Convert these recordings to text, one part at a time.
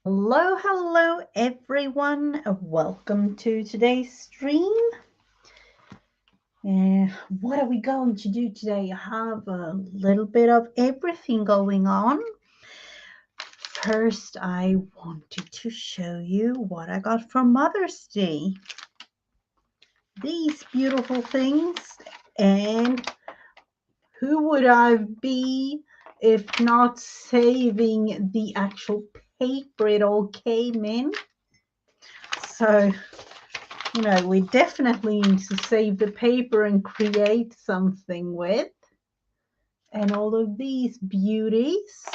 Hello everyone. Welcome to today's stream. What are we going to do today? I have a little bit of everything going on. First, I wanted to show you what I got for Mother's Day. These beautiful things. And who would I be if not saving the actual paper it all came in? So we definitely need to save the paper and create something with. And all of these beauties.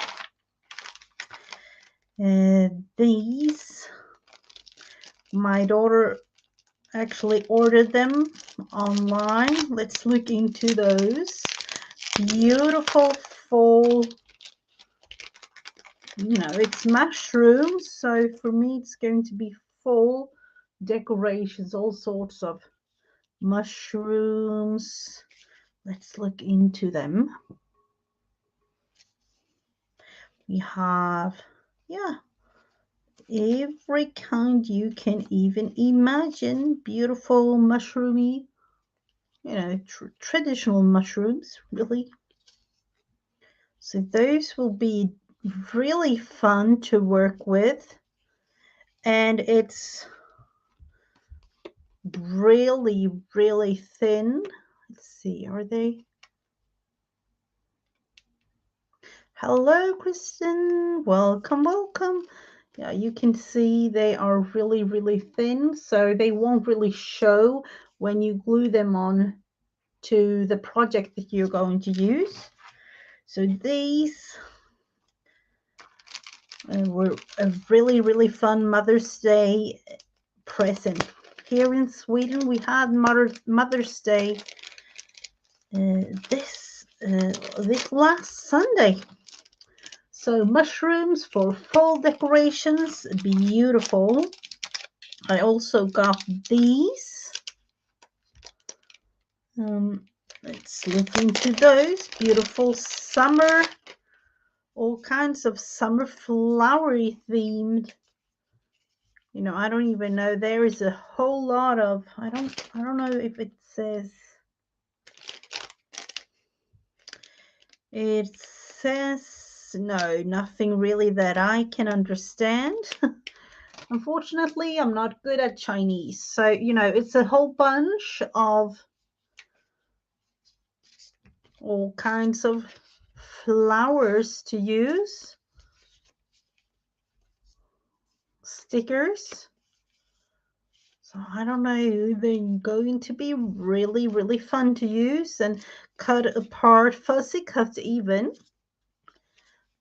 These, my daughter actually ordered them online. Let's look into those. Beautiful fall. It's mushrooms. So for me, it's going to be fall decorations, all sorts of mushrooms. Let's look into them. We have, every kind you can even imagine. Beautiful mushroomy, traditional mushrooms, really. So those will be really fun to work with. And it's really, really thin. Let's see, are they? Hello, Kristen. Welcome. Yeah, you can see they are really, really thin, so they won't really show when you glue them on to the project that you're going to use. So these were a really, really fun Mother's Day present. Here in Sweden, we had Mother's Day this last Sunday. So mushrooms for fall decorations, beautiful. I also got these. Let's look into those. Beautiful summer, all kinds of summer flowery themed. I don't even know. There is a whole lot of, I don't know if it says. It says, no, nothing really that I can understand. Unfortunately, I'm not good at Chinese. So, it's a whole bunch of all kinds of flowers to use. Stickers. So I don't know, they're going to be really, really fun to use and cut apart, fussy cut even.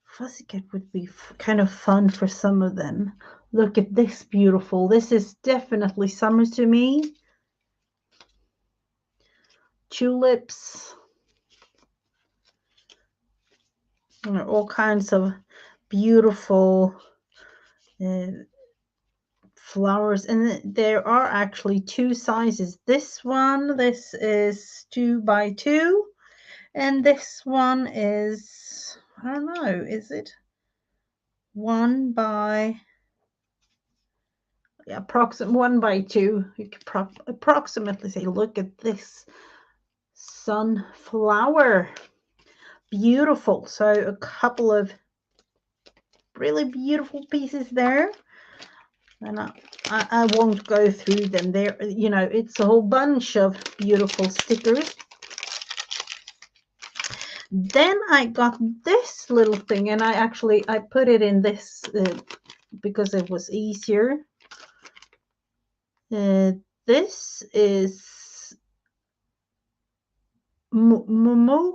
Fussy cut would be kind of fun for some of them. Look at this beautiful. This is definitely summer to me. Tulips. All kinds of beautiful flowers, and there are actually two sizes. This is 2x2, and this one is, I don't know, is it 1x, yeah, approximately 1x2. You could approximately say, look at this sunflower, beautiful. So a couple of really beautiful pieces there, and I won't go through them. There, it's a whole bunch of beautiful stickers. Then I got this little thing, and I put it in this because it was easier. This is Momuka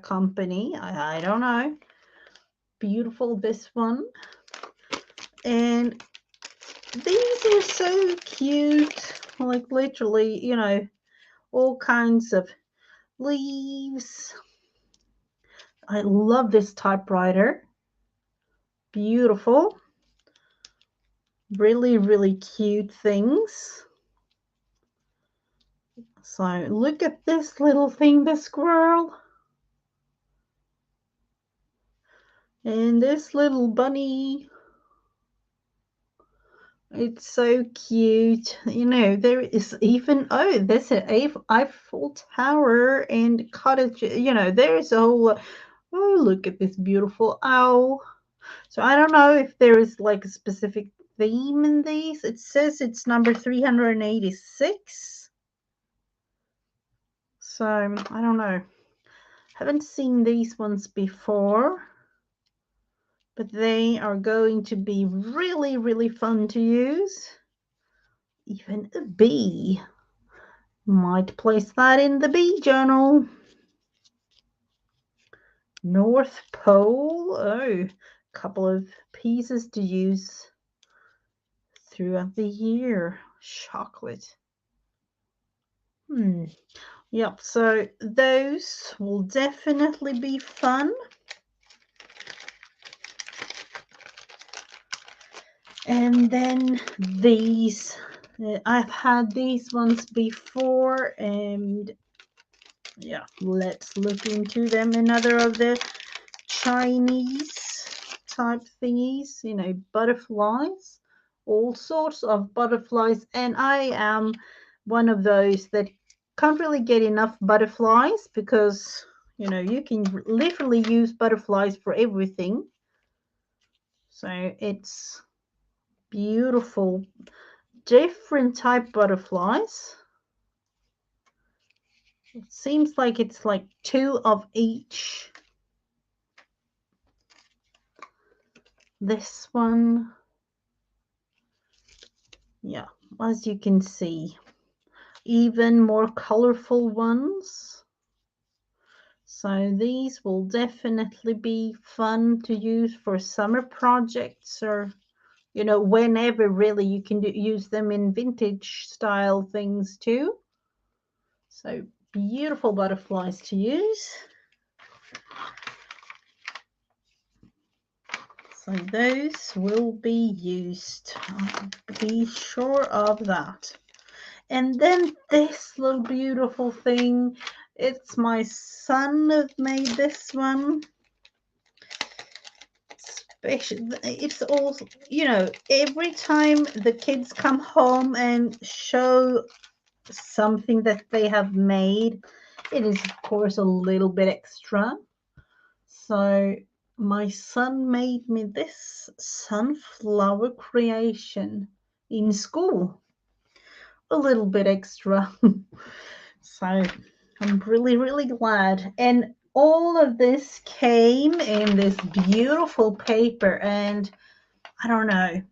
Company. I don't know. Beautiful, this one. And these are so cute. Like literally, all kinds of leaves. I love this typewriter. Beautiful. Really, really cute things. So look at this little thing, the squirrel. And this little bunny, it's so cute. You know, there is even, oh, there's an Eiffel Tower and cottage. You know, there's a whole, oh, look at this beautiful owl. So I don't know if there is like a specific theme in these. It says it's number 386. So I don't know. Haven't seen these ones before, but they are going to be really, really fun to use. Even a bee. Might place that in the bee journal. North Pole. Oh, couple of pieces to use throughout the year. Chocolate. Yep, so those will definitely be fun. And then these, I've had these ones before, and yeah, let's look into them. Another of the Chinese type thingies, you know, butterflies, all sorts of butterflies. And I am one of those that can't really get enough butterflies because, you know, you can literally use butterflies for everything. So it's beautiful, different type butterflies. It seems like it's like 2 of each. This one, yeah, as you can see, even more colorful ones. So these will definitely be fun to use for summer projects, or, you know, whenever really. You can use them in vintage style things too. So beautiful butterflies to use. So those will be used. Be sure of that. And then this little beautiful thing. It's my son that made this one. It's all, you know, every time the kids come home and show something that they have made, it is of course a little bit extra. So my son made me this sunflower creation in school, a little bit extra. So I'm really, really glad. And all of this came in this beautiful paper, and I don't know,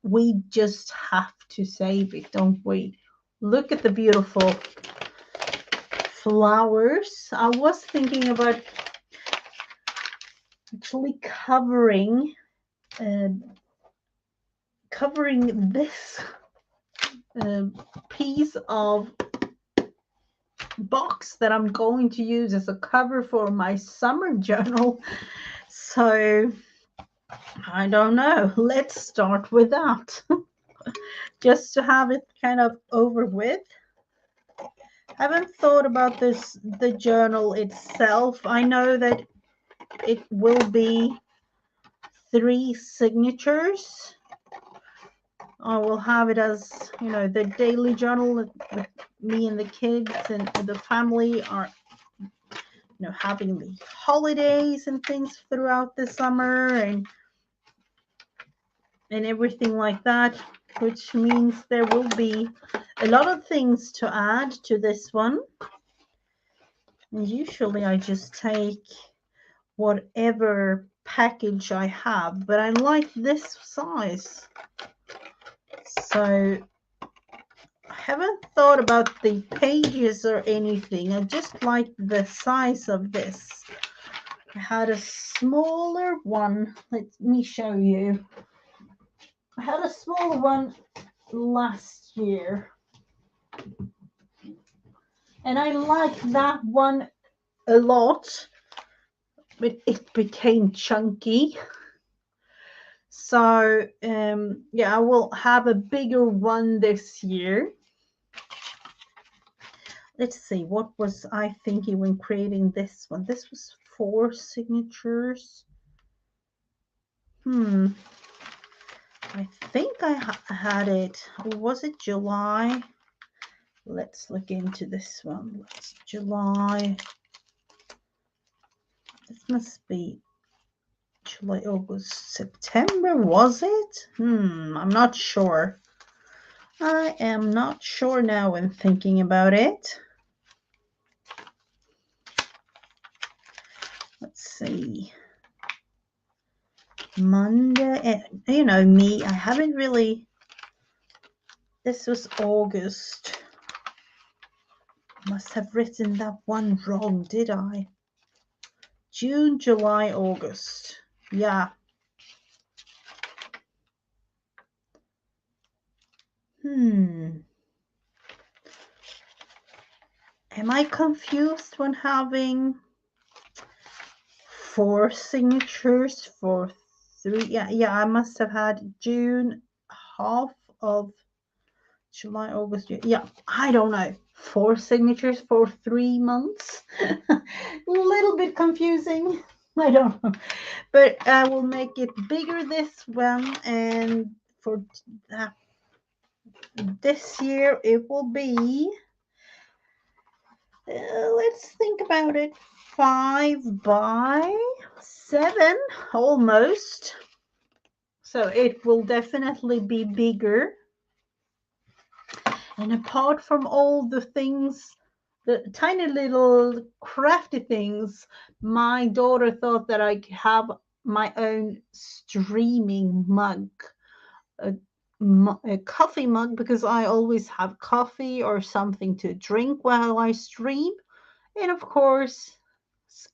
we just have to save it, don't we? Look at the beautiful flowers. I was thinking about actually covering this piece of box that I'm going to use as a cover for my summer journal. So I don't know. Let's start with that. Just to have it kind of over with. Haven't thought about the journal itself. I know that it will be 3 signatures. I will have it as, you know, the daily journal with me and the kids and the family are, you know, having the holidays and things throughout the summer and everything like that, which means there will be a lot of things to add to this one. And usually I just take whatever package I have, but I like this size. So I haven't thought about the pages or anything. I just like the size of this. I had a smaller one. Let me show you. I had a smaller one last year. And I like that one a lot, but it became chunky. So yeah, I will have a bigger one this year. Let's see, what was I thinking when creating this one? This was 4 signatures. I think I had it. Or was it July? Let's look into this one. July. This must be July, August, September, was it? I'm not sure. I am not sure now when thinking about it. Let's see. Monday, you know me, I haven't really, this was August. Must have written that one wrong, did I? June, July, August. Yeah. Am I confused when having 4 signatures for 3? Yeah, I must have had June, half of July, August. Yeah, I don't know. 4 signatures for 3 months. A little bit confusing. I don't know. But I will make it bigger this one, and for this year it will be, let's think about it, 5 by 7 almost. So it will definitely be bigger. And apart from all the things, the tiny little crafty things, my daughter thought that I could have my own streaming mug, a coffee mug, because I always have coffee or something to drink while I stream. And of course,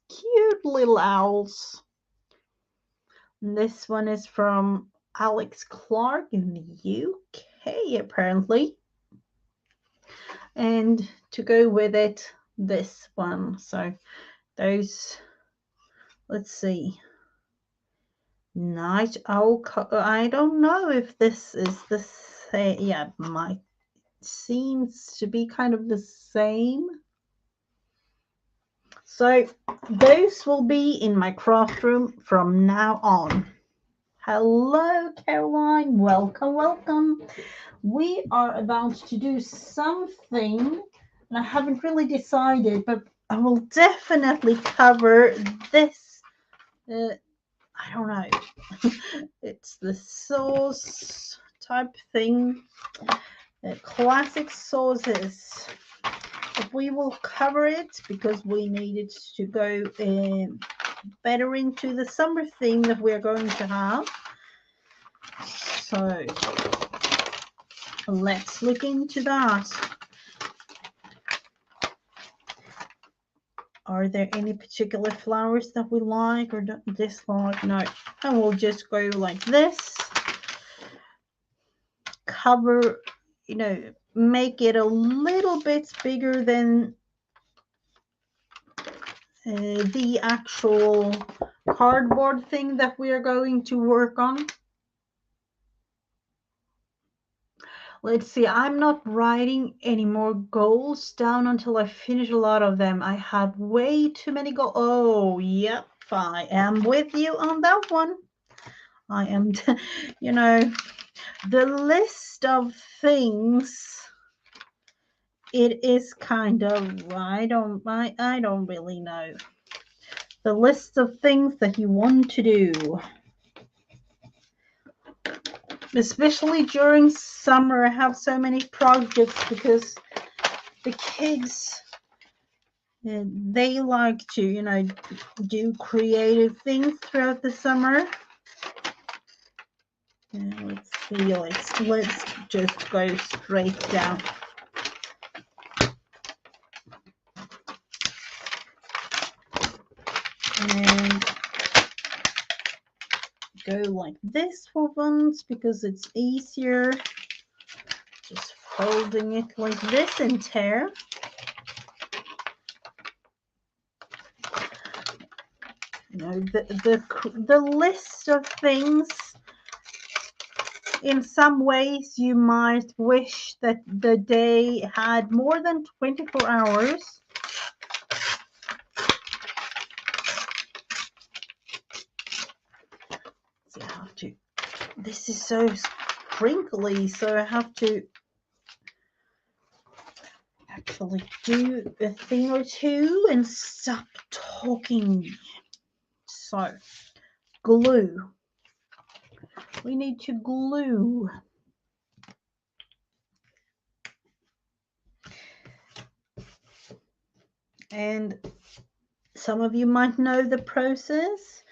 cute little owls. And this one is from Alex Clark in the UK, apparently. And to go with it, this one. So those, let's see. Night owl. I don't know if this is the same. Yeah, my seems to be kind of the same. So those will be in my craft room from now on. Hello, Caroline. Welcome, welcome. We are about to do something, and I haven't really decided, but I will definitely cover this. I don't know. It's the sauce type thing. Classic sauces. But we will cover it because we need it to go better into the summer theme that we're going to have. So let's look into that. Are there any particular flowers that we like or dislike? No, I will just go like this. Cover, you know, make it a little bit bigger than the actual cardboard thing that we are going to work on. Let's see, I'm not writing any more goals down until I finish a lot of them. I had way too many goals. Oh, yep, I am with you on that one. I am, you know, the list of things, it is kind of, I don't really know. The list of things that you want to do. Especially during summer, I have so many projects because the kids, they like to, you know, do creative things throughout the summer. Let's see, let's just go straight down. And go like this for once because it's easier. Just folding it like this and tear. You know, the list of things, in some ways you might wish that the day had more than 24 hours. I have to, this is so crinkly, so I have to actually do a thing or two and stop talking. So, glue. We need to glue. And some of you might know the process.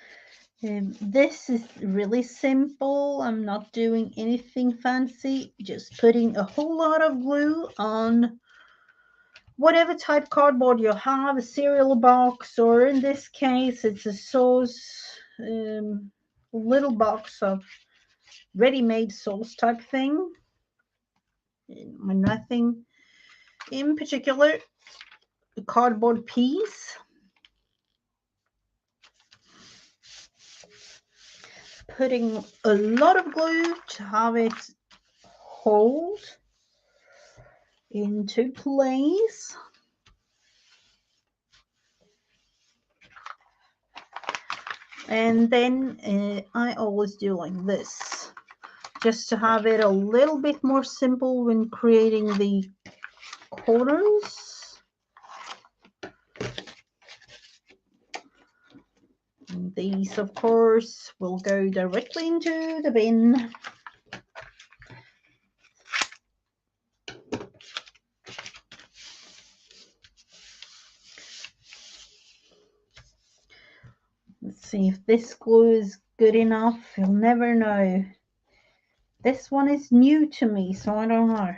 This is really simple. I'm not doing anything fancy, just putting a whole lot of glue on whatever type cardboard you have, a cereal box, or in this case it's a sauce, little box of ready-made sauce type thing. Nothing in particular, a cardboard piece. Putting a lot of glue to have it hold into place. And then I always do like this, just to have it a little bit more simple when creating the corners. And these, of course, will go directly into the bin. Let's see if this glue is good enough. You'll never know. This one is new to me, so I don't know.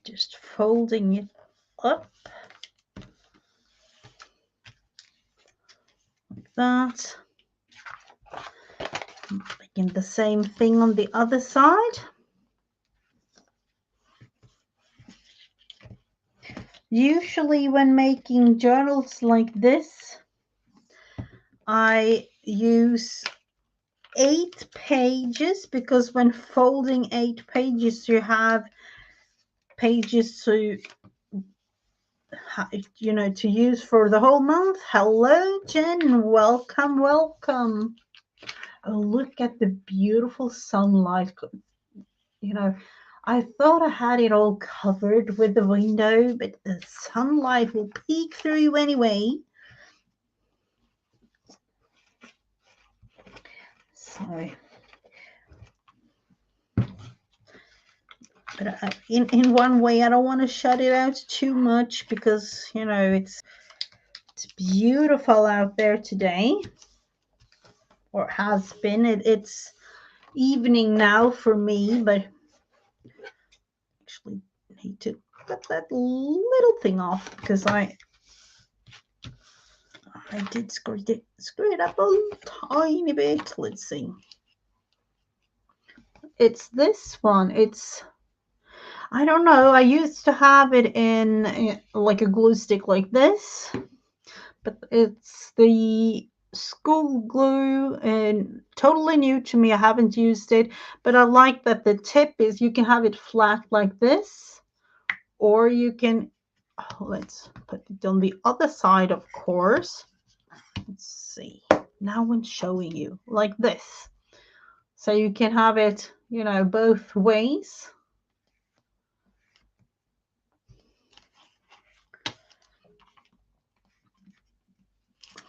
Just folding it up like that. Making the same thing on the other side. Usually when making journals like this, I use 8 pages, because when folding 8 pages, you have pages to, you know, to use for the whole month. Hello, Jen. Welcome, welcome. Oh, look at the beautiful sunlight. You know, I thought I had it all covered with the window, but the sunlight will peek through anyway. So, but in one way, I don't want to shut it out too much, because, you know, it's beautiful out there today, or has been. It's evening now for me, but actually need to cut that little thing off, because I did screw it up a tiny bit. Let's see. It's this one. It's, I don't know. I used to have it in like a glue stick like this, but it's the school glue and totally new to me. I haven't used it, but I like that the tip is, you can have it flat like this, or you can, let's put it on the other side, of course. Let's see. Now I'm showing you like this. So you can have it, you know, both ways.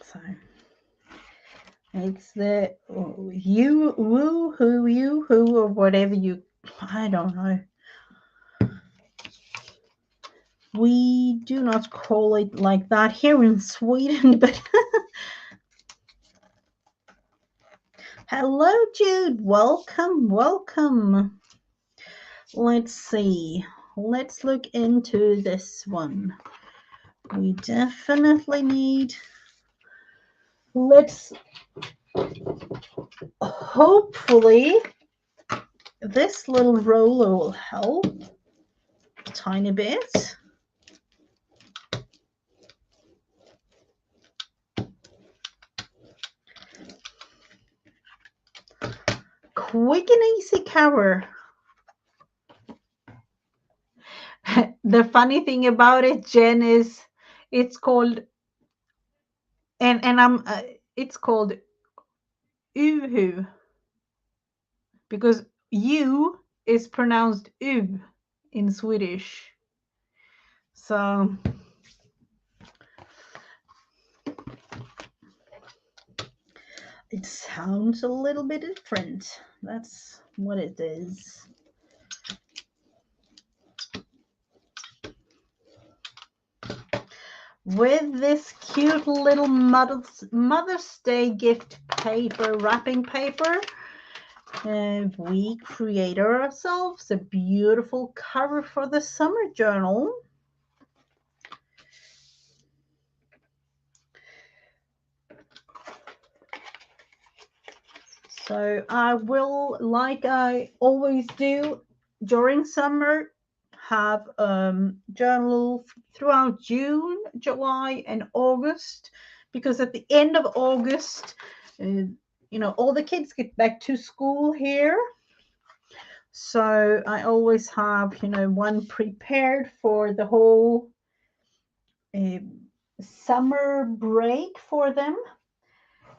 So it's the you, woo, who, or whatever you, I don't know. We do not call it like that here in Sweden, but hello, Jude. Welcome, welcome. Let's see. Let's look into this one. We definitely need, let's, hopefully this little roller will help a tiny bit. Quick and easy cover. The funny thing about it, Jen, is it's called and it's called uhu because u is pronounced u in Swedish. So it sounds a little bit different. That's what it is. With this cute little Mother's Day gift paper, wrapping paper, we created ourselves a beautiful cover for the summer journal. So I will, like I always do during summer, have journal throughout June, July, and August, because at the end of August, all the kids get back to school here. So I always have, one prepared for the whole summer break for them.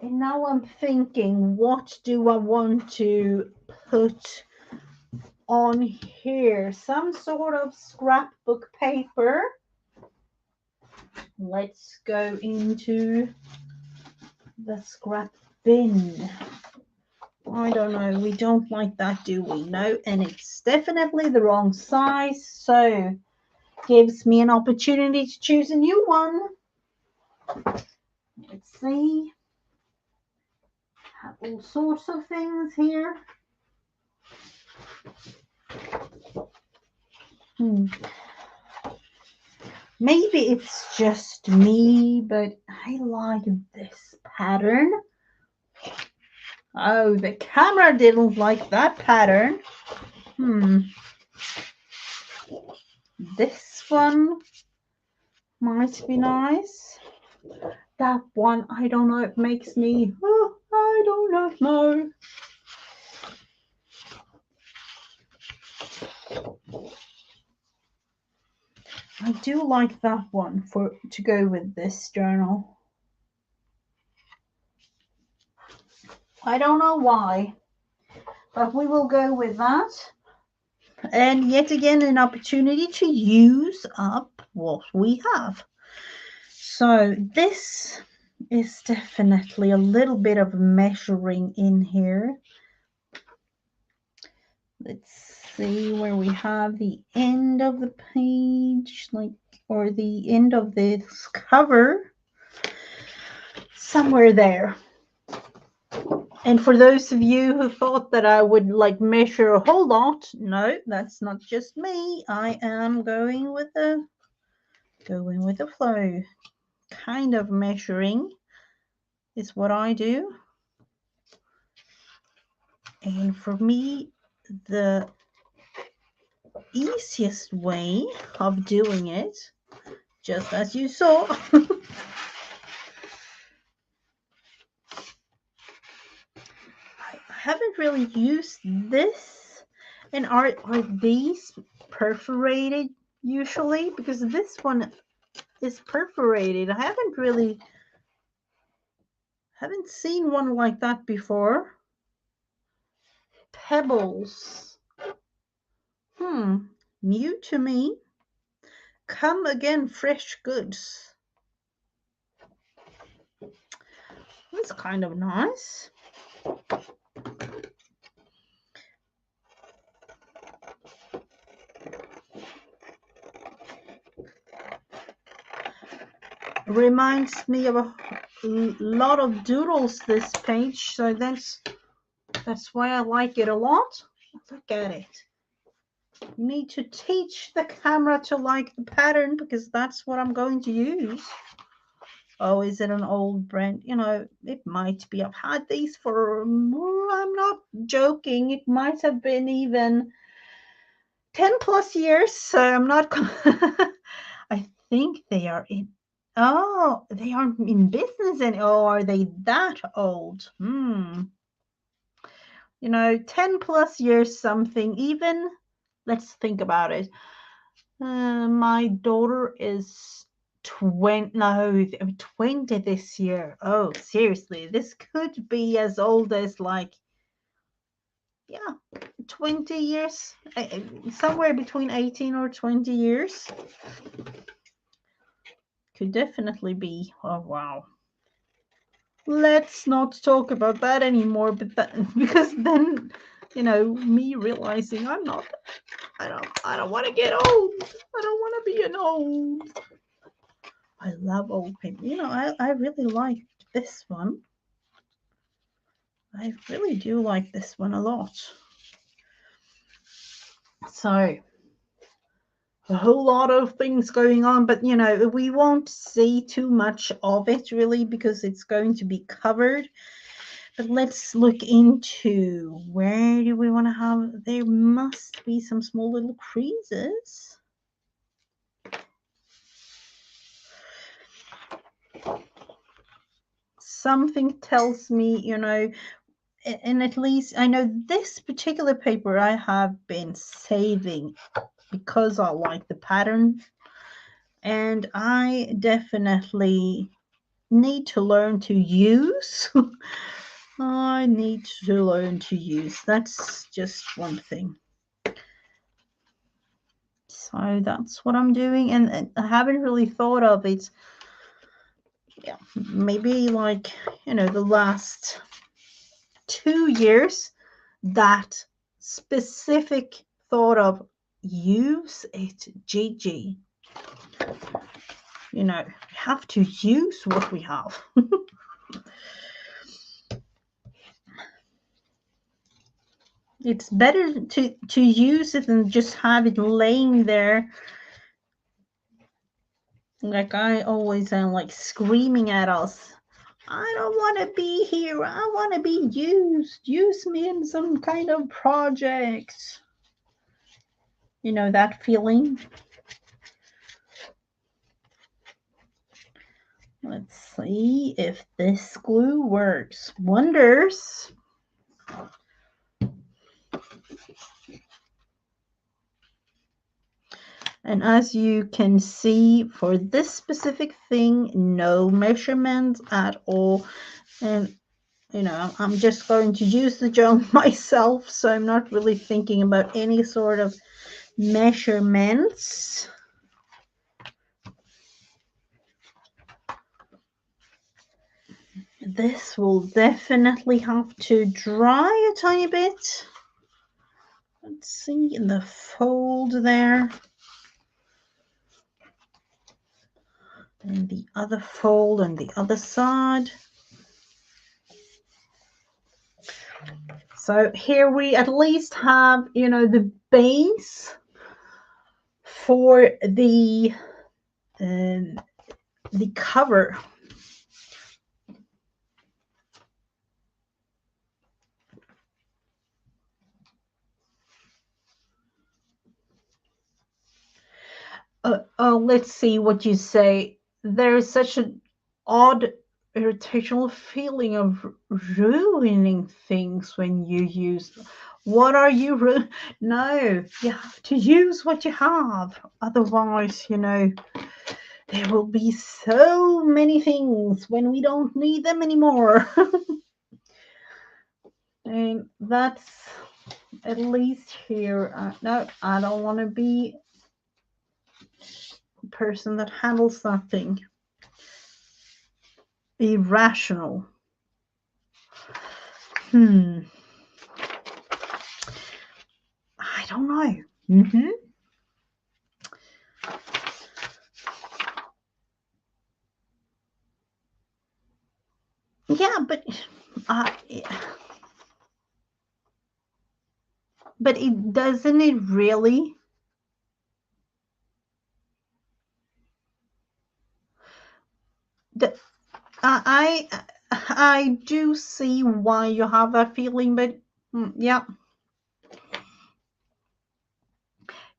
And now I'm thinking, what do I want to put on here? Some sort of scrapbook paper. Let's go into the scrap bin. I don't know. We don't like that, do we? No. And it's definitely the wrong size. So gives me an opportunity to choose a new one. Let's see. Have all sorts of things here. Maybe it's just me, but I like this pattern. Oh, the camera didn't like that pattern. This one might be nice. That one, I don't know, it makes me, I don't know. I do like that one to go with this journal. I don't know why, but we will go with that. And yet again, an opportunity to use up what we have. So this is definitely a little bit of measuring in here. Let's see where we have the end of the page, or the end of this cover, somewhere there. And for those of you who thought that I would measure a whole lot, no, that's not just me. I am going with the flow. Kind of measuring is what I do. And for me, the easiest way of doing it, just as you saw, I haven't really used this. And are these perforated usually? Because this one is perforated. I haven't seen one like that before. Pebbles. New to me. Come again, fresh goods. That's kind of nice. Reminds me of a lot of doodles, this page, so that's why I like it a lot. Look at it. You need to teach the camera to like the pattern, because that's what I'm going to use. Oh, is it an old brand? It might be. I've had these for, I'm not joking, it might have been even 10 plus years, so I'm not I think they are in, they aren't in business are they that old? 10 plus years something, even, let's think about it. My daughter is 20 this year. Oh, seriously, this could be as old as like, yeah, 20 years, somewhere between 18 or 20 years. Could definitely be. Oh, wow. Let's not talk about that anymore, but because then, me realizing I don't want to get old. I don't want to be an old. I love old paper. I really like this one. I really do like this one a lot. So, a whole lot of things going on, but we won't see too much of it really because it's going to be covered. But let's look into where do we want to have, there must be some small little creases. Something tells me, and at least I know this particular paper I have been saving because I like the pattern, and I definitely need to learn to use. I need to learn to use. That's just one thing. So that's what I'm doing, and I haven't really thought of it. Yeah, maybe like the last 2 years, that specific thought of use it, Gigi. We have to use what we have. It's better to use it than just have it laying there. Like I always am, like screaming at us. I don't want to be here. I want to be used. Use me in some kind of project. That feeling. Let's see if this glue works. Wonders. And as you can see, for this specific thing, no measurements at all. And, I'm just going to use the gel myself, so I'm not really thinking about any sort of measurements. This will definitely have to dry a tiny bit. Let's see in the fold there. And the other fold on the other side. So here we at least have, the base for the cover. Let's see what you say. There is such an odd irritational feeling of ruining things when you use. What are you No, you have to use what you have. Otherwise, there will be so many things when we don't need them anymore. And that's at least here. No, I don't want to be a person that handles that thing. Irrational. I don't know. Yeah, but it doesn't it really? I do see why you have that feeling, but yeah.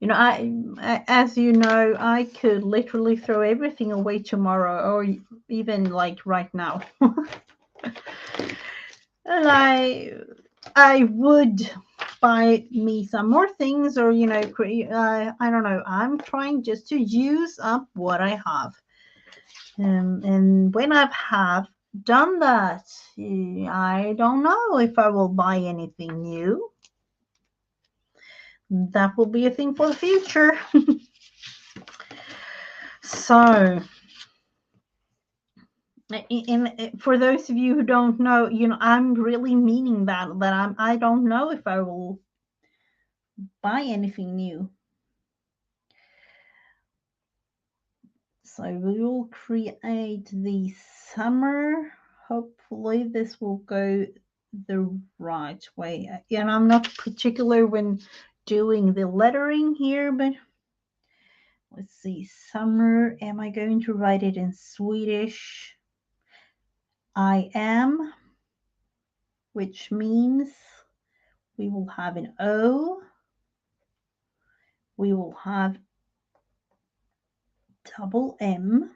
As you know, I could literally throw everything away tomorrow, or even like right now. And I would buy me some more things, or you know, I don't know. I'm trying just to use up what I have, and when have done that, I don't know if I will buy anything new. That will be a thing for the future. So, for those of you who don't know, you know, I'm really meaning that I don't know if I will buy anything new. So we will create the summer. Hopefully this will go the right way. And I'm not particular when doing the lettering here, but let's see. Summer, am I going to write it in Swedish? I am, which means we will have an O. We will have double M.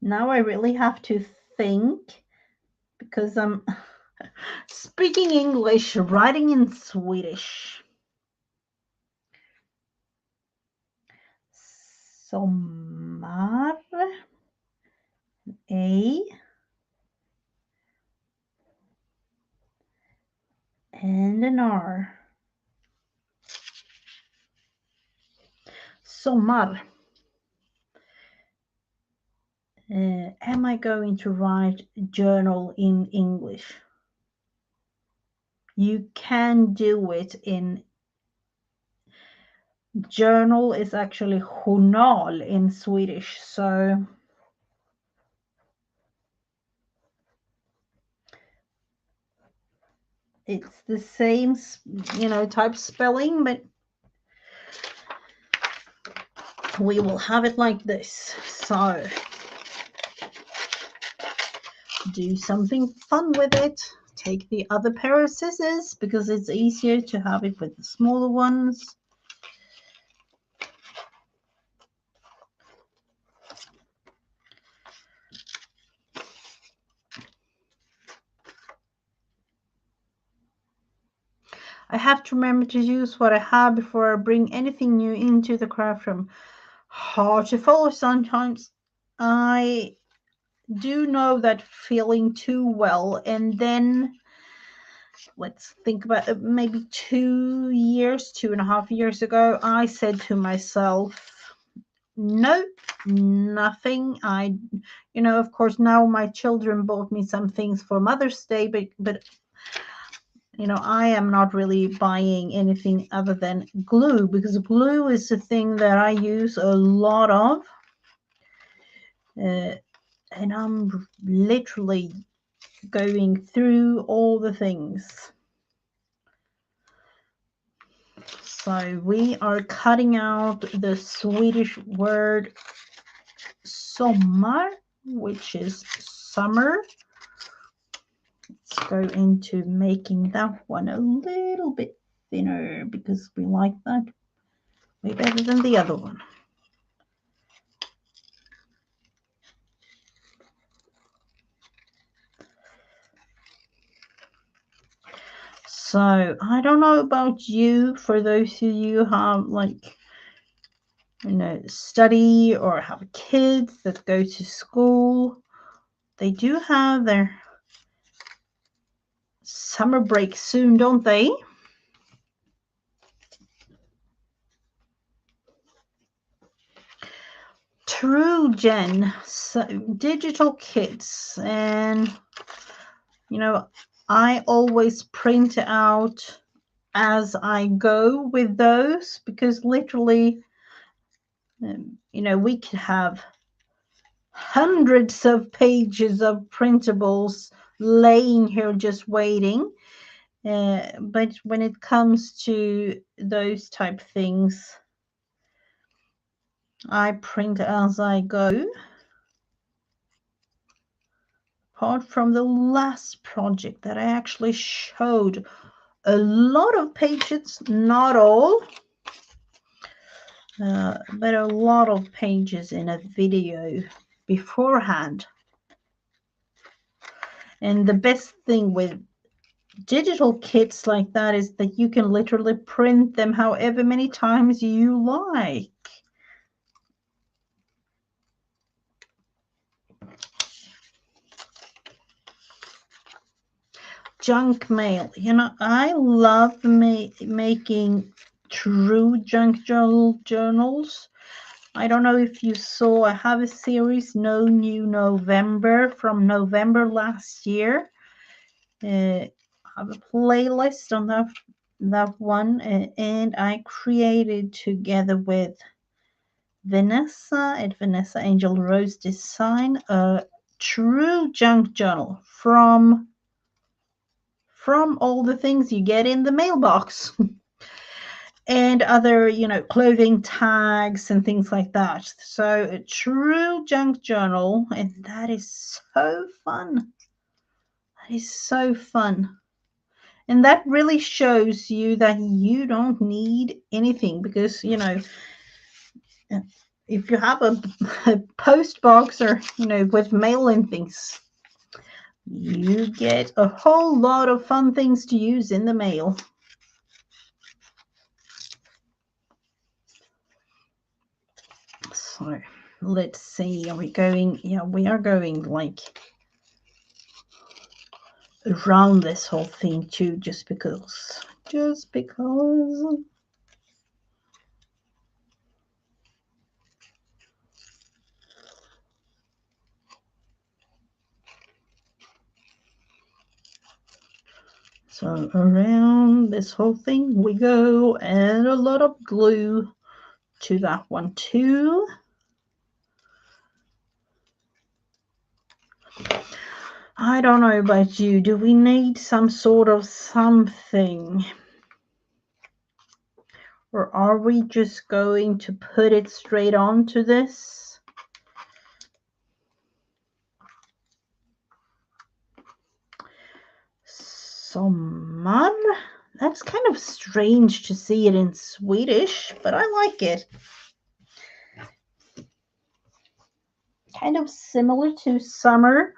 Now I really have to think, because I'm speaking English, writing in Swedish. Sommar. A. And an R. Sommar. Am I going to write journal in English? You can do it in journal is actually journal in Swedish, so it's the same, you know, type spelling, but we will have it like this. So do something fun with it. Take the other pair of scissors because it's easier to have it with the smaller ones. I have to remember to use what I have before I bring anything new into the craft room. Hard to follow sometimes. I do know that feeling too well, and then let's think about it, maybe 2.5 years ago, I said to myself, no, nothing. You know, of course, now my children bought me some things for Mother's Day, but you know, I am not really buying anything other than glue, because glue is the thing that I use a lot of. And I'm literally going through all the things. So we are cutting out the Swedish word sommar, which is summer. Let's go into making that one a little bit thinner because we like that way better than the other one. So I don't know about you, for those of you who have, like, you know, study or have kids that go to school, they do have their summer break soon, don't they? True, Jen. So, digital kids, and you know, I always print out as I go with those, because literally, you know, we could have hundreds of pages of printables laying here just waiting. But when it comes to those type things, I print as I go. Apart from the last project that I actually showed a lot of pages, not all, but a lot of pages in a video. beforehand. And the best thing with digital kits like that is that you can literally print them however many times you like. Junk mail. You know, I love making true junk journals. I don't know if you saw, I have a series, No New November, from November last year. I have a playlist on that one, and I created together with Vanessa at Vanessa Angel Rose Design a true junk journal from all the things you get in the mailbox. And other, you know, clothing tags and things like that. So a true junk journal, and that is so fun. That is so fun. And that really shows you that you don't need anything, because, you know, if you have a post box, or, you know, with mail and things, you get a whole lot of fun things to use in the mail. So let's see, are we going? Yeah, we are going like around this whole thing too, just because. So around this whole thing we go, and a lot of glue to that one too. I don't know about you. Do we need some sort of something? Or are we just going to put it straight onto this? Sommar? That's kind of strange to see it in Swedish, but I like it. Kind of similar to summer.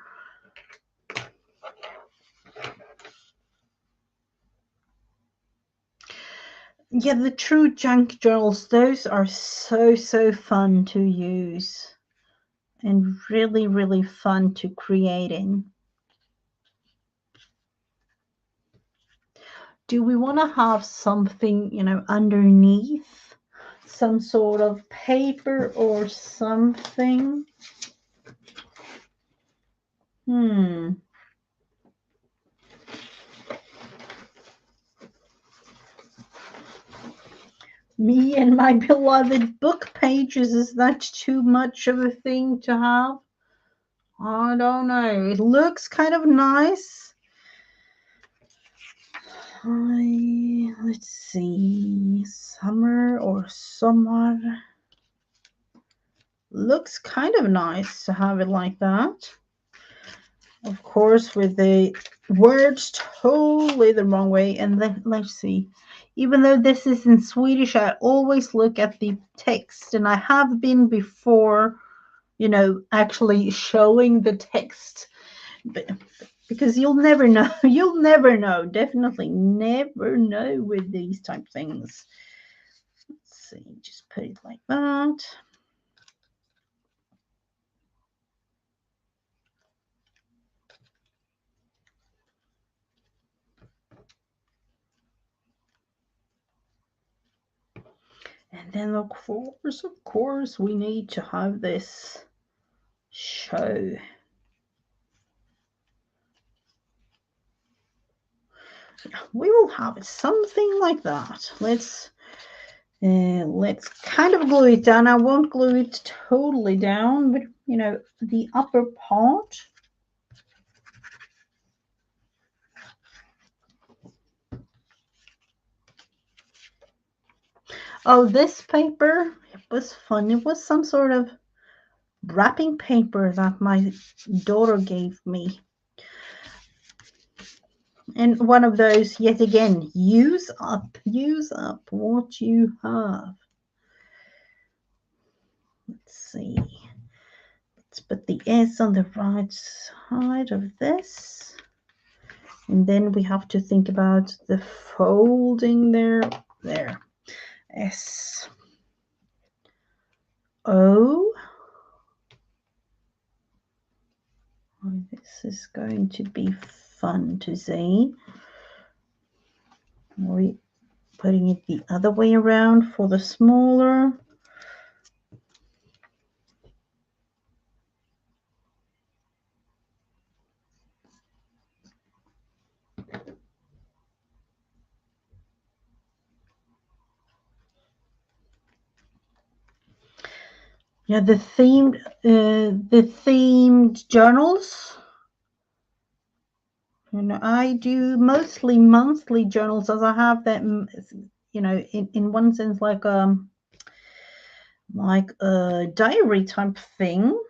Yeah, the true junk journals, those are so fun to use and really fun to create in. Do we want to have something, you know, underneath? Some sort of paper or something? Me and my beloved book pages, is that too much of a thing to have? I don't know. It looks kind of nice. Let's see. Summer or sommar. Looks kind of nice to have it like that. Of course, with the words totally the wrong way. And then let's see. Even though this is in Swedish, I always look at the text, and I have been before, you know, actually showing the text, because you'll never know. You'll never know. Definitely never know with these type of things. Let's see. Just put it like that. And then of course, we need to have this show. We will have something like that. Let's kind of glue it down. I won't glue it totally down, but, you know, the upper part. Oh, this paper, it was fun. It was some sort of wrapping paper that my daughter gave me. And one of those, yet again, use up what you have. Let's see. Let's put the S on the right side of this. And then we have to think about the folding there. There. S. O. Oh, this is going to be fun to see. We're putting it the other way around for the smaller. Yeah, the themed journals. And I do mostly monthly journals, as I have them, you know, in one sense like a diary type thing.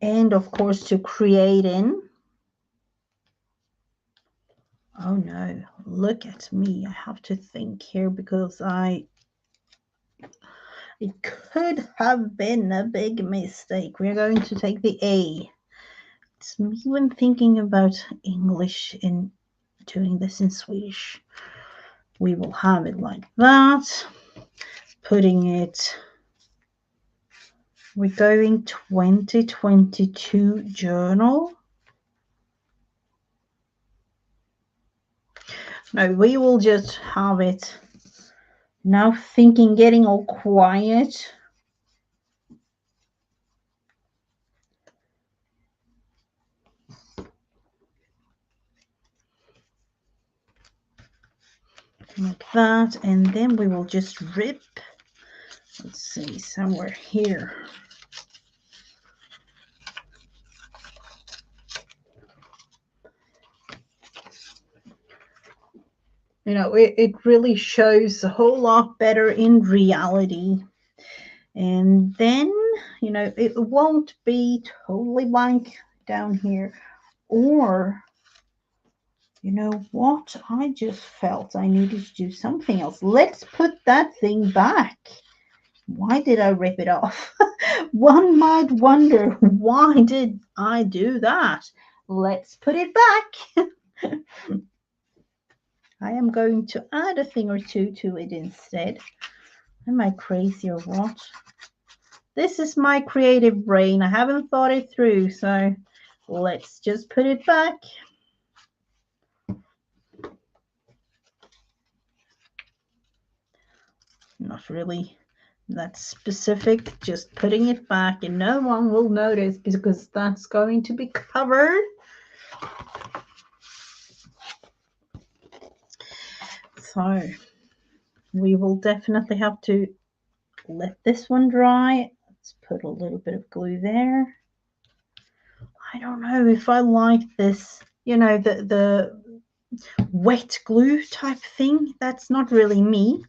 And of course to create in. Oh no, look at me. I have to think here because it could have been a big mistake. We're going to take the A. It's me when thinking about English in doing this in Swedish. We will have it like that. Putting it, we're going 2022 journal. No, we will just have it now. Thinking, getting all quiet. Like that, and then we will just rip. Let's see, somewhere here. You know, it really shows a whole lot better in reality. And then, you know, it won't be totally blank down here. Or, you know what? I just felt I needed to do something else. Let's put that thing back. Why did I rip it off? One might wonder, why did I do that? Let's put it back. I am going to add a thing or two to it instead. Am I crazy or what? This is my creative brain. I haven't thought it through, so let's just put it back. Not really that specific, just putting it back, and no one will notice because that's going to be covered. So we will definitely have to let this one dry. Let's put a little bit of glue there. I don't know if I like this, you know, the wet glue type thing. That's not really me.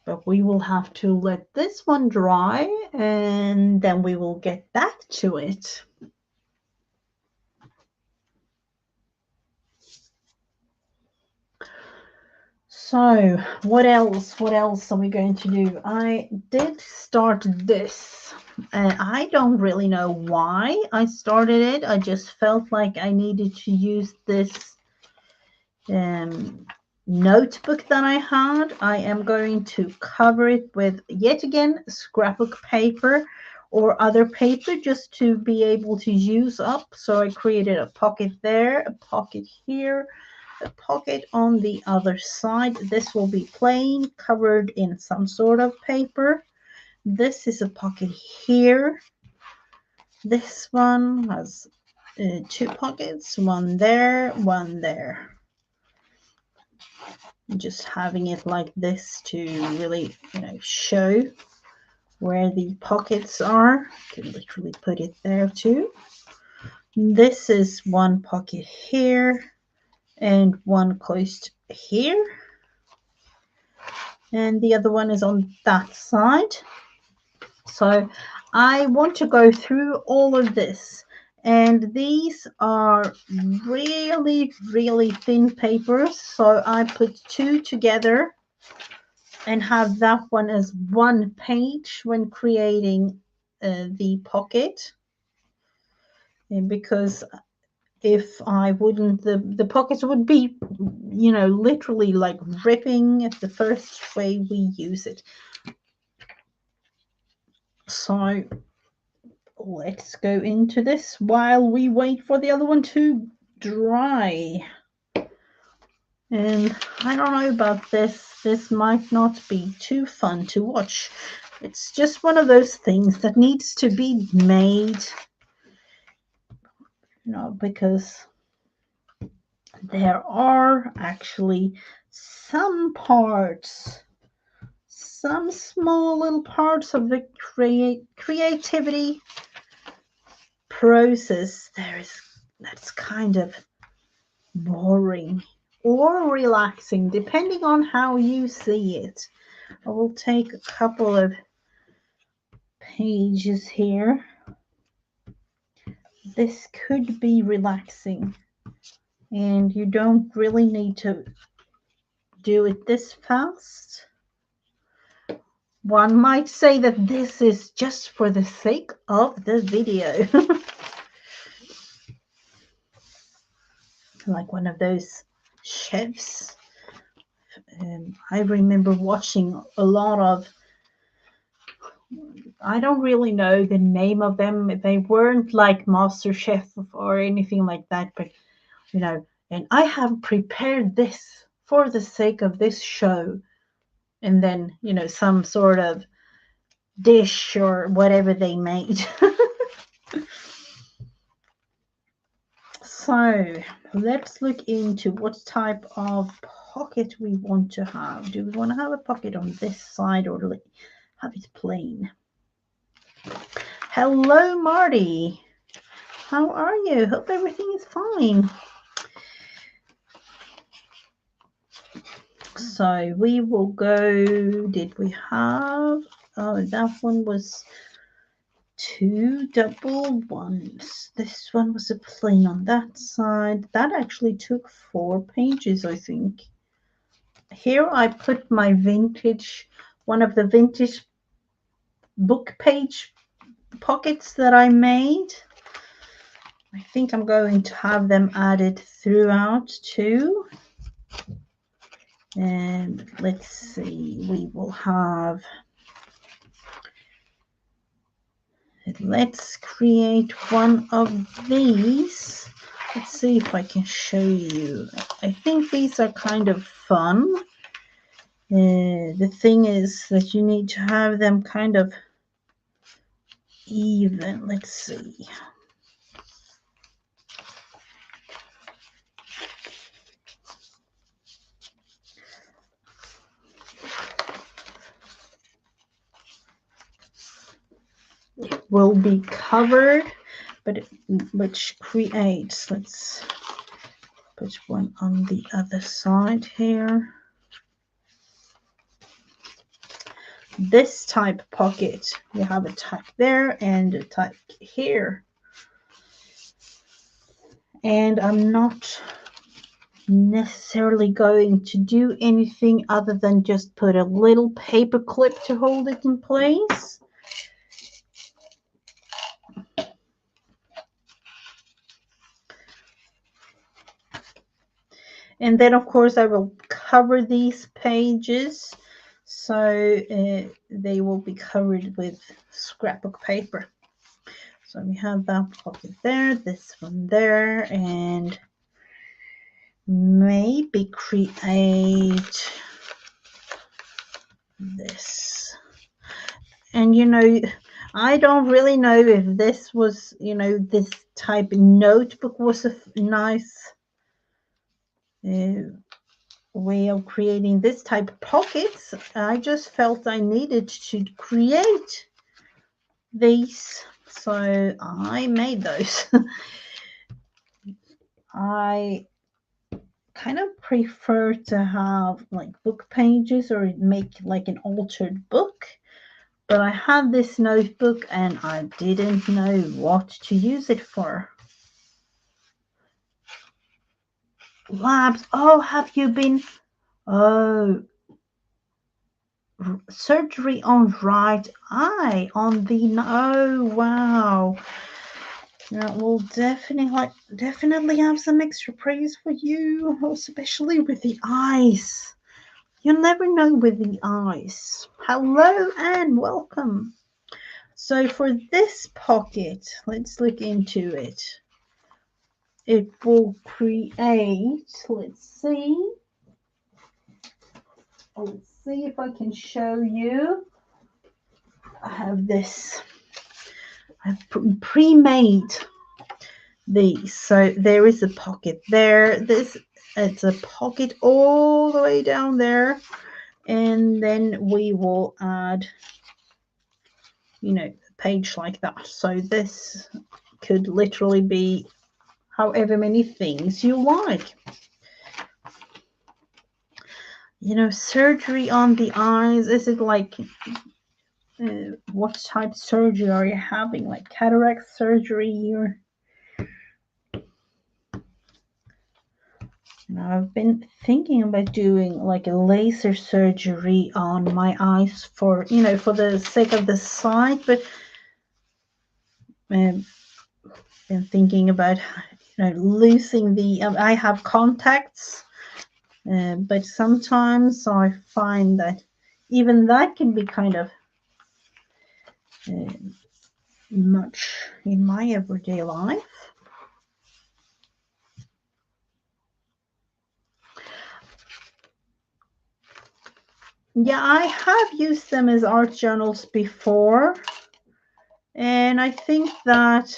But we will have to let this one dry, and then we will get back to it. So what else are we going to do? I did start this, and I don't really know why I started it. I just felt like I needed to use this notebook that I had. I am going to cover it with, yet again, scrapbook paper or other paper just to be able to use up. So I created a pocket there, a pocket here, a pocket on the other side. This will be plain, covered in some sort of paper. This is a pocket here. This one has two pockets, one there, one there. Just having it like this to really, you know, show where the pockets are. You can literally put it there too. This is one pocket here and one close to here, and the other one is on that side. So I want to go through all of this And these are really, really thin papers. So I put two together and have that one as one page when creating the pocket. And because if I wouldn't, the pockets would be, literally like ripping the first way we use it. So let's go into this while we wait for the other one to dry. And I don't know about this. This might not be too fun to watch. It's just one of those things that needs to be made, because there are actually some parts, some small little parts of the creativity process that's kind of boring or relaxing, depending on how you see it. I will take a couple of pages here. This could be relaxing, and you don't really need to do it this fast. One might say that this is just for the sake of the video. Like one of those chefs. I remember watching a lot of, I don't really know the name of them. They weren't like Master Chef or anything like that, but and I have prepared this for the sake of this show. And then, some sort of dish or whatever they made. So let's look into what type of pocket we want to have. Do we want to have a pocket on this side or have it plain? Hello, Marty. How are you? Hope everything is fine. So we will go, did we have, oh, that one was 2 double ones. This one was a plain on that side. That actually took 4 pages, I think. Here I put my vintage, one of the vintage book page pockets that I made. I think I'm going to have them added throughout too. And let's see, we will have, let's create one of these. Let's see if I can show you. I think these are kind of fun. The thing is that you need to have them kind of even. Let's see. It will be covered, but which creates, let's put one on the other side here. This type pocket, you have a tuck there and a tuck here. And I'm not necessarily going to do anything other than just put a little paper clip to hold it in place. And then, of course, I will cover these pages so they will be covered with scrapbook paper. So we have that pocket there, this one there, and maybe create this. And I don't really know if this was, this type of notebook was a nice way of creating this type of pockets. I just felt I needed to create these, so I made those. I kind of prefer to have like book pages or make like an altered book, But I had this notebook and I didn't know what to use it for. Labs. Oh, have you been? Oh, surgery on right eye on the. Oh, wow. Yeah, we'll definitely have some extra praise for you, especially with the eyes. You never know with the eyes. Hello and welcome. So for this pocket, let's look into it. It will create, let's see if I can show you. I have this, I've pre-made these. So there is a pocket there. It's a pocket all the way down there. And then we will add, a page like that. So this could literally be however many things you like. Surgery on the eyes, is it like, what type of surgery are you having? Like cataract surgery or... I've been thinking about doing like a laser surgery on my eyes for the sake of the sight, but been thinking about losing the I have contacts, but sometimes I find that even that can be kind of much in my everyday life. Yeah, I have used them as art journals before, and I think that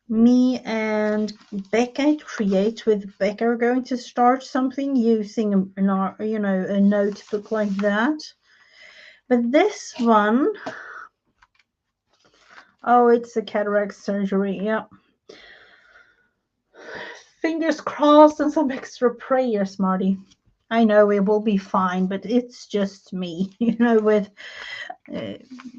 me and Becca Create with Becca are going to start something using a notebook like that. But this one, oh, it's a cataract surgery. Yeah. Fingers crossed and some extra prayers, Marty. I know it will be fine, but it's just me, with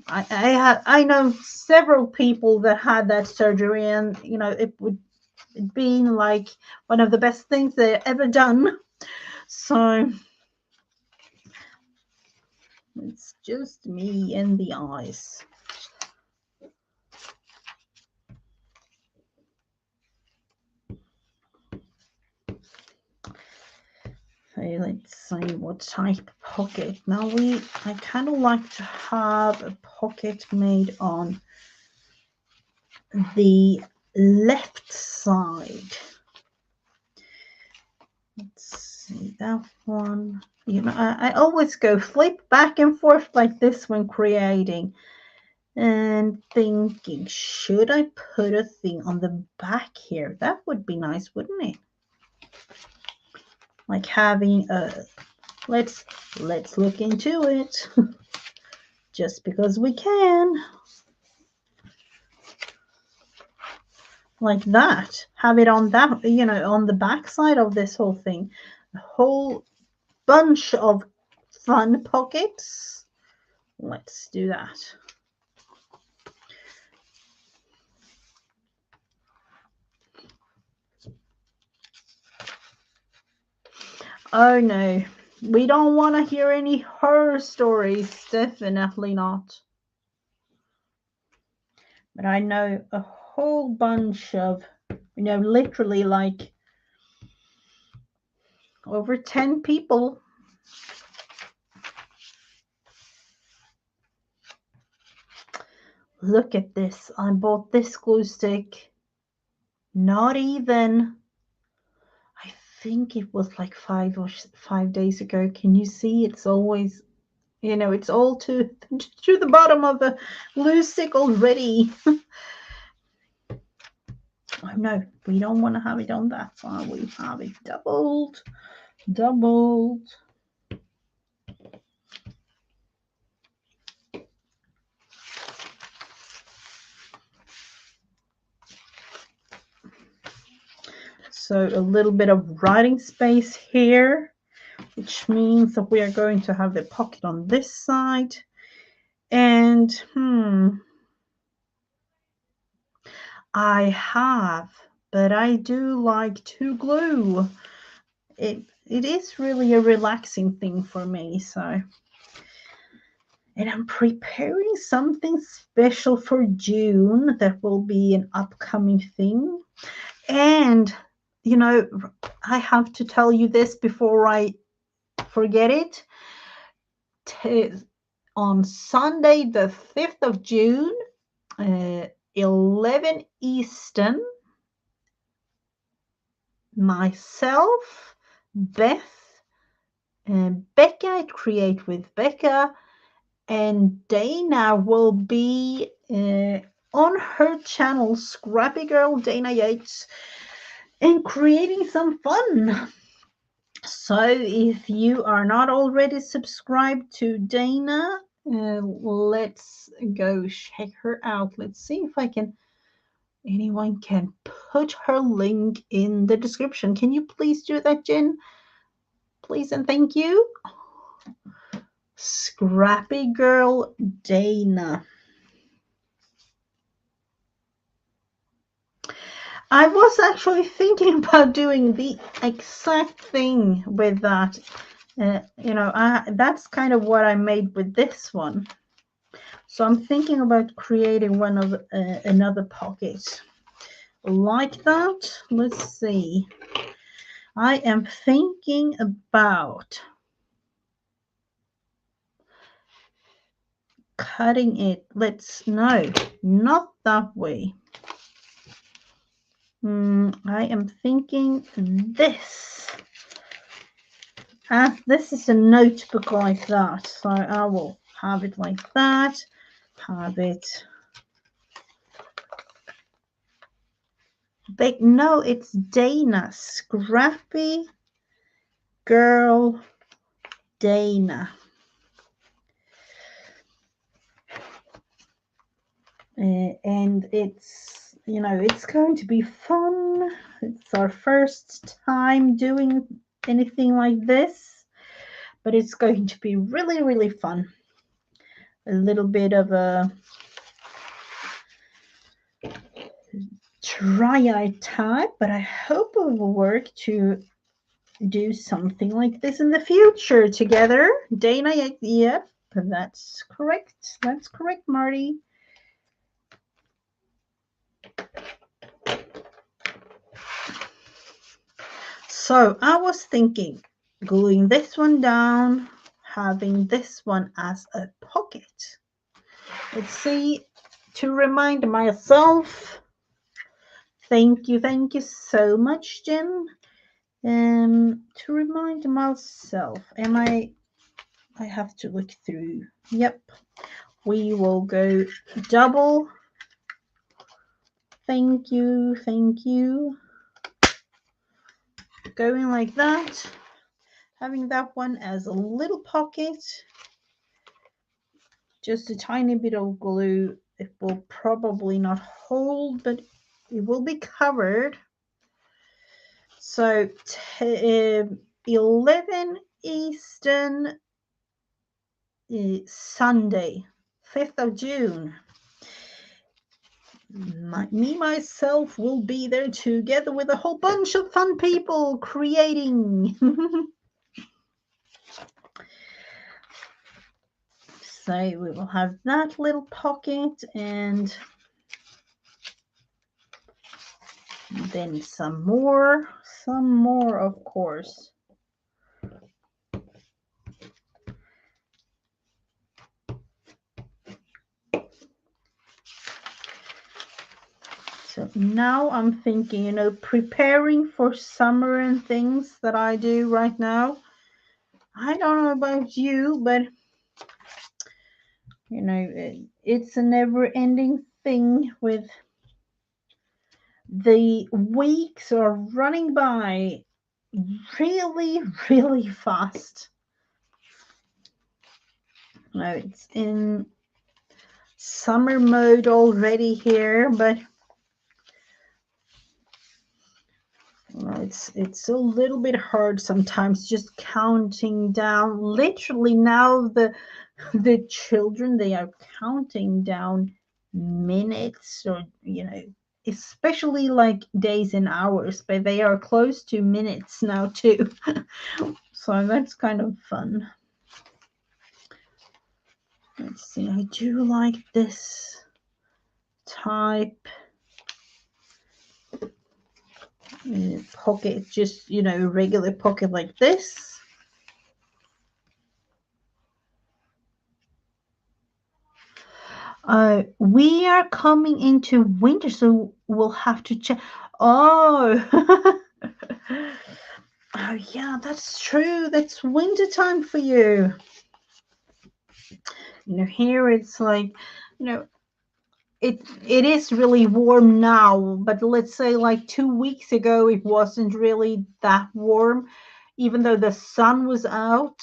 I know several people that had that surgery, and it being like one of the best things they've ever done. So it's just me and the eyes. Okay, let's see what type of pocket. Now I kind of like to have a pocket made on the left side. Let's see that one. I always go flip back and forth like this when creating and thinking, should I put a thing on the back here? That would be nice, wouldn't it? Like having a, let's look into it. Just because we can. Like that. Have it on that, on the back side of this whole thing. A whole bunch of fun pockets. Let's do that. Oh no, we don't want to hear any horror stories. Definitely not. But I know a whole bunch of, literally like over 10 people. Look at this. I bought this glue stick. Not even, I think it was like 5 days ago. Can you see? It's always, it's all to the bottom of the glue stick already. Oh no, we don't want to have it on that side. We have it doubled. So a little bit of writing space here, which means that we are going to have the pocket on this side. And I have, but I do like to glue. It is really a relaxing thing for me, so. And I'm preparing something special for June that will be an upcoming thing. And, you know, I have to tell you this before I forget it. On Sunday, the 5th of June, 11 Eastern, myself, Beth, and Becca at Create with Becca, and Dana will be on her channel, Scrappy Girl Dana Yates, and creating some fun. So if you are not already subscribed to Dana, let's go check her out. Let's see if anyone can put her link in the description. Can you please do that, Jen? Please and thank you. Scrappy Girl Dana. I was actually thinking about doing the exact thing with that. That's kind of what I made with this one. So I'm thinking about creating one of another pocket like that. Let's see. I am thinking about cutting it. No, not that way. I am thinking this. This is a notebook like that, so I will have it like that. Have it. But no, it's Dana. Scrappy Girl Dana. And it's going to be fun. It's our first time doing anything like this, but it's going to be really, really fun. A little bit of a try-out type, but I hope it will work to do something like this in the future together. Dana, yep, that's correct. That's correct, Marty. So I was thinking gluing this one down, having this one as a pocket. Let's see, to remind myself. Thank you so much, Jen. To remind myself, I have to look through. Yep, we will go double. Thank you. Going like that, having that one as a little pocket, just a tiny bit of glue. It will probably not hold, but it will be covered. So 11 Eastern, Sunday, 5th of June. Myself will be there together with a whole bunch of fun people creating. So we will have that little pocket, and then some more, of course. So now I'm thinking, preparing for summer and things that I do right now. I don't know about you, but it's a never-ending thing with the weeks are running by really, really fast. It's in summer mode already here, but it's a little bit hard sometimes just counting down. Literally now the the children, they are counting down minutes, or especially like days and hours, but they are close to minutes now too. So that's kind of fun. Let's see, I do like this type pocket, just regular pocket like this. We are coming into winter, so we'll have to check. Oh, oh yeah, that's true. That's winter time for you. Here it's like, it is really warm now, but let's say like 2 weeks ago, it wasn't really that warm, even though the sun was out.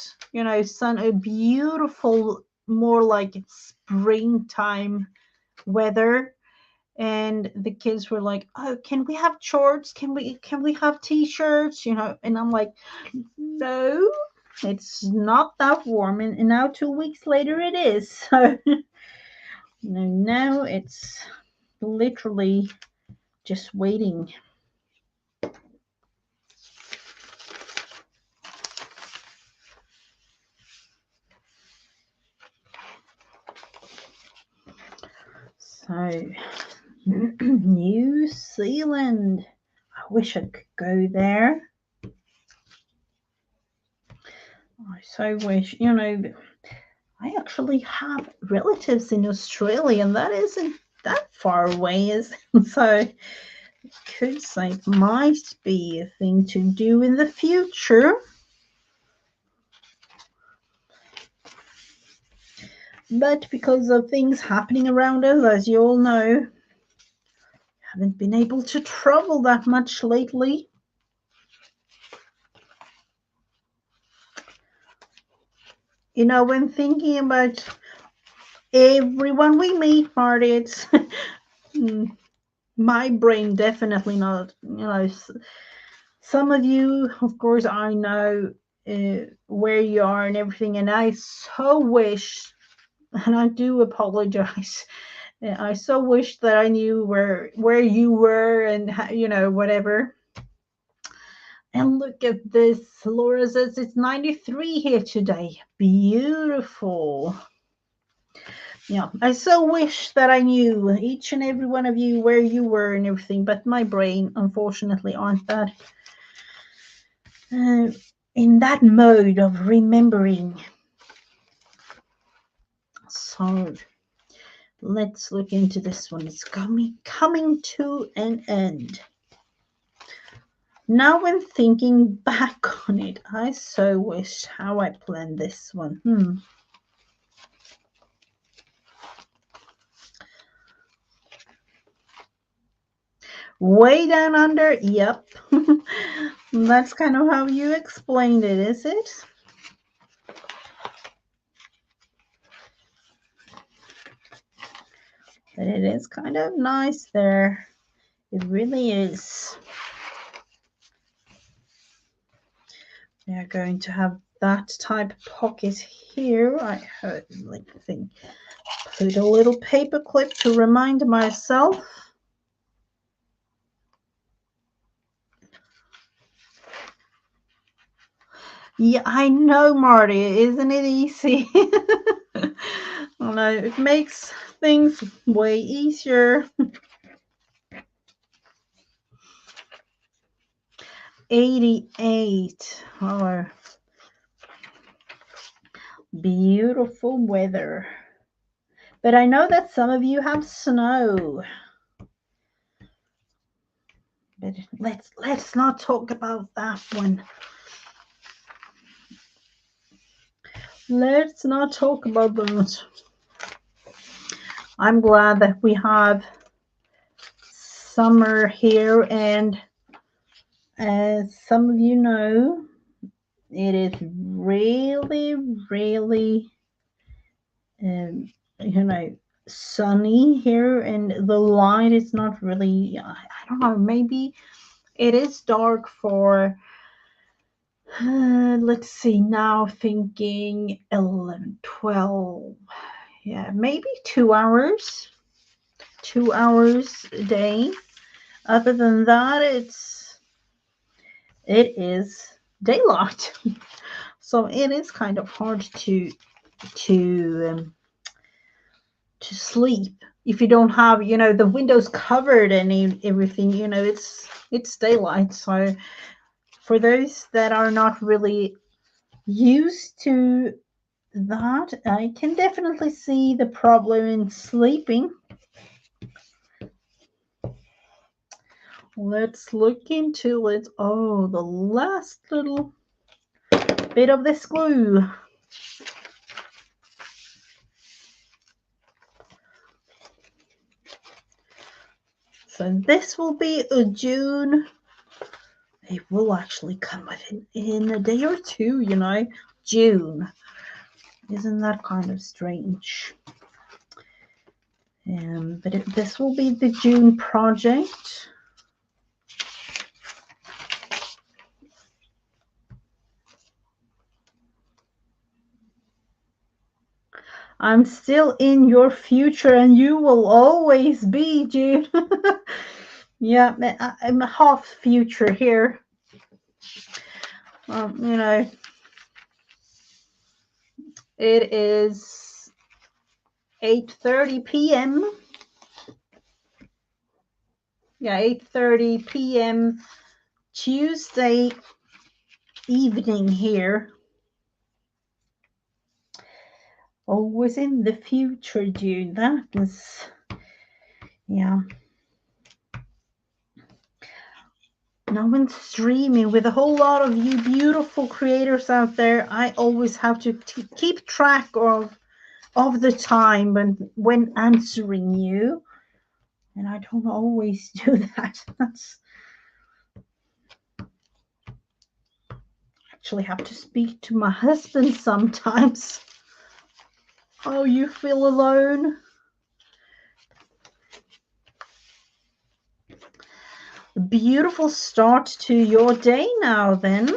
Sun, a beautiful, more like springtime weather. And the kids were like, "Oh, can we have shorts? Can we have t-shirts?" And I'm like, "No, it's not that warm." And now 2 weeks later, it is. So now it's literally just waiting. So New Zealand. I wish I could go there. I so wish, I actually have relatives in Australia, and that isn't that far away, is it? So could say might be a thing to do in the future. But because of things happening around us, as you all know, haven't been able to travel that much lately. When thinking about everyone we meet, Marty, it's my brain definitely not. Some of you, of course, I know where you are and everything, and I so wish, and I do apologize. I so wish that I knew where you were, and whatever. And look at this. Laura says it's 93 here today. Beautiful. Yeah, I so wish that I knew, each and every one of you, where you were and everything, but my brain, unfortunately, aren't that in that mode of remembering. So let's look into this one. It's coming to an end. Now, when thinking back on it, I so wish how I planned this one. Way down under, yep. That's kind of how you explained it, is it? But it is kind of nice there. It really is. We are going to have that type of pocket here. I think put a little paper clip to remind myself. Yeah, I know, Marty. Isn't it easy? Well, no, it makes things way easier. 88. Oh, beautiful weather. But I know that some of you have snow. But let's not talk about that one. Let's not talk about that. I'm glad that we have summer here, and as some of you know, it is really, really, sunny here, and the light is not really, I don't know, maybe it is dark for Let's see, now thinking 11, 12. Yeah, maybe 2 hours. 2 hours a day. Other than that, it is daylight. So it is kind of hard to um, to sleep if you don't have, the windows covered and everything. It's daylight. So for those that are not really used to that, I can definitely see the problem in sleeping. Let's look into it. Oh, the last little bit of this glue. So this will be a June. It will actually come in a day or two, June. Isn't that kind of strange? But this will be the June project. I'm still in your future and you will always be, June. Yeah, I'm half future here. It is 8:30 p.m. Yeah, 8:30 p.m. Tuesday evening here. Always in the future, June. That is, yeah. Now when streaming with a whole lot of you beautiful creators out there, I always have to keep track of the time when answering you, and I don't always do that. That's actually have to speak to my husband sometimes. Oh, you feel alone? Beautiful start to your day now then.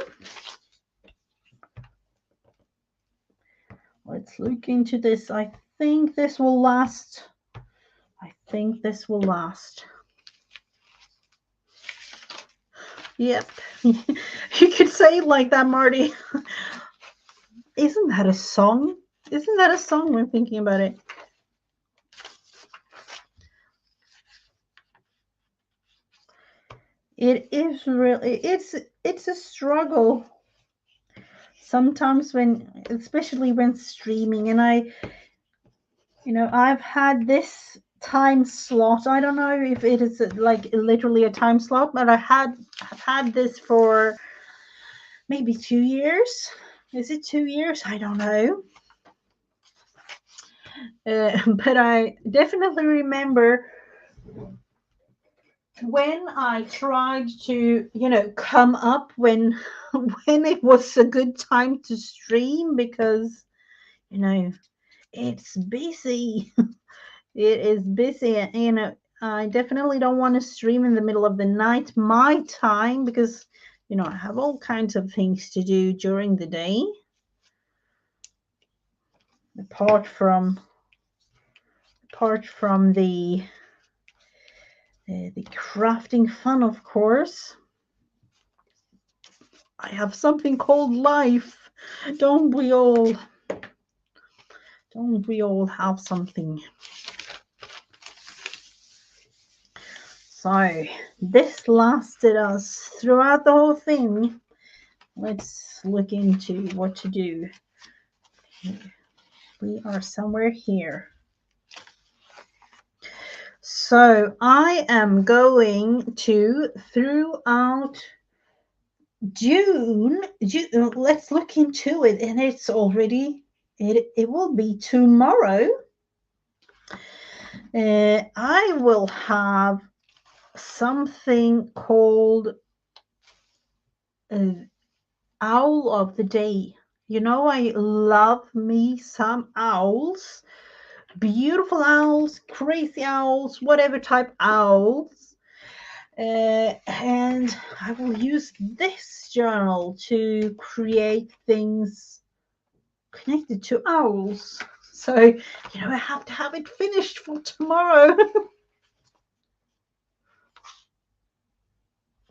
Let's look into this. I think this will last. Yep. You could say it like that, Marty. Isn't that a song? Isn't that a song when thinking about it? It is really, it's a struggle sometimes especially when streaming, and I've had this time slot. I don't know if it is like literally a time slot, but I've had this for maybe 2 years. Is it 2 years? I don't know. But I definitely remember when I tried to, come up when when it was a good time to stream, because it's busy. It is busy, and I definitely don't want to stream in the middle of the night, my time, because I have all kinds of things to do during the day, apart from the crafting fun, of course. I have something called life. Don't we all? Don't we all have something? So this lasted us throughout the whole thing. Let's look into what to do. We are somewhere here. So I am going to, throughout June, let's look into it, and it's already, it will be tomorrow. I will have something called Owl of the Day. I love me some owls, beautiful owls, crazy owls, whatever type owls. And I will use this journal to create things connected to owls. So, I have to have it finished for tomorrow.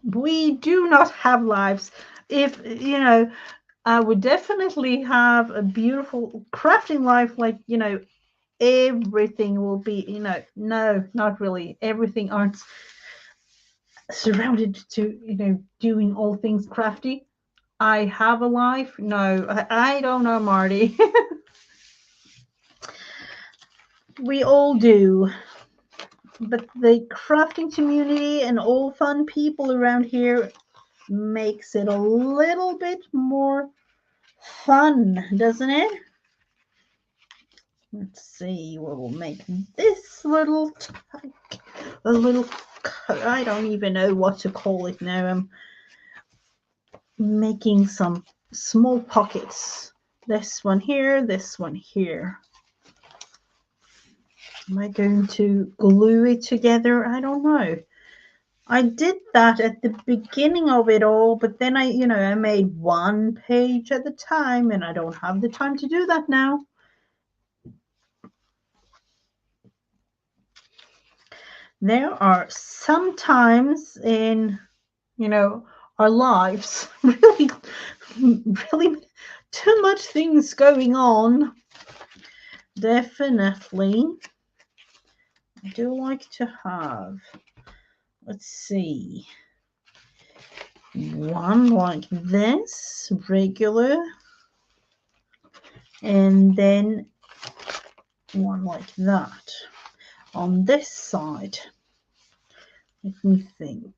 We do not have lives. If, I would definitely have a beautiful crafting life, like, everything will be, no, not really. Everything aren't surrounded to, doing all things crafty. I have a life. No, I don't know, Marty. We all do. But the crafting community and all fun people around here makes it a little bit more fun, doesn't it? Let's see, we'll make this little, I don't even know what to call it now. I'm making some small pockets. This one here, this one here. Am I going to glue it together? I don't know. I did that at the beginning of it all, but then I made one page at a time, and I don't have the time to do that now. There are some times in, our lives, really, really too much things going on. Definitely. I do like to have, let's see, one like this, regular, and then one like that on this side. Let me think.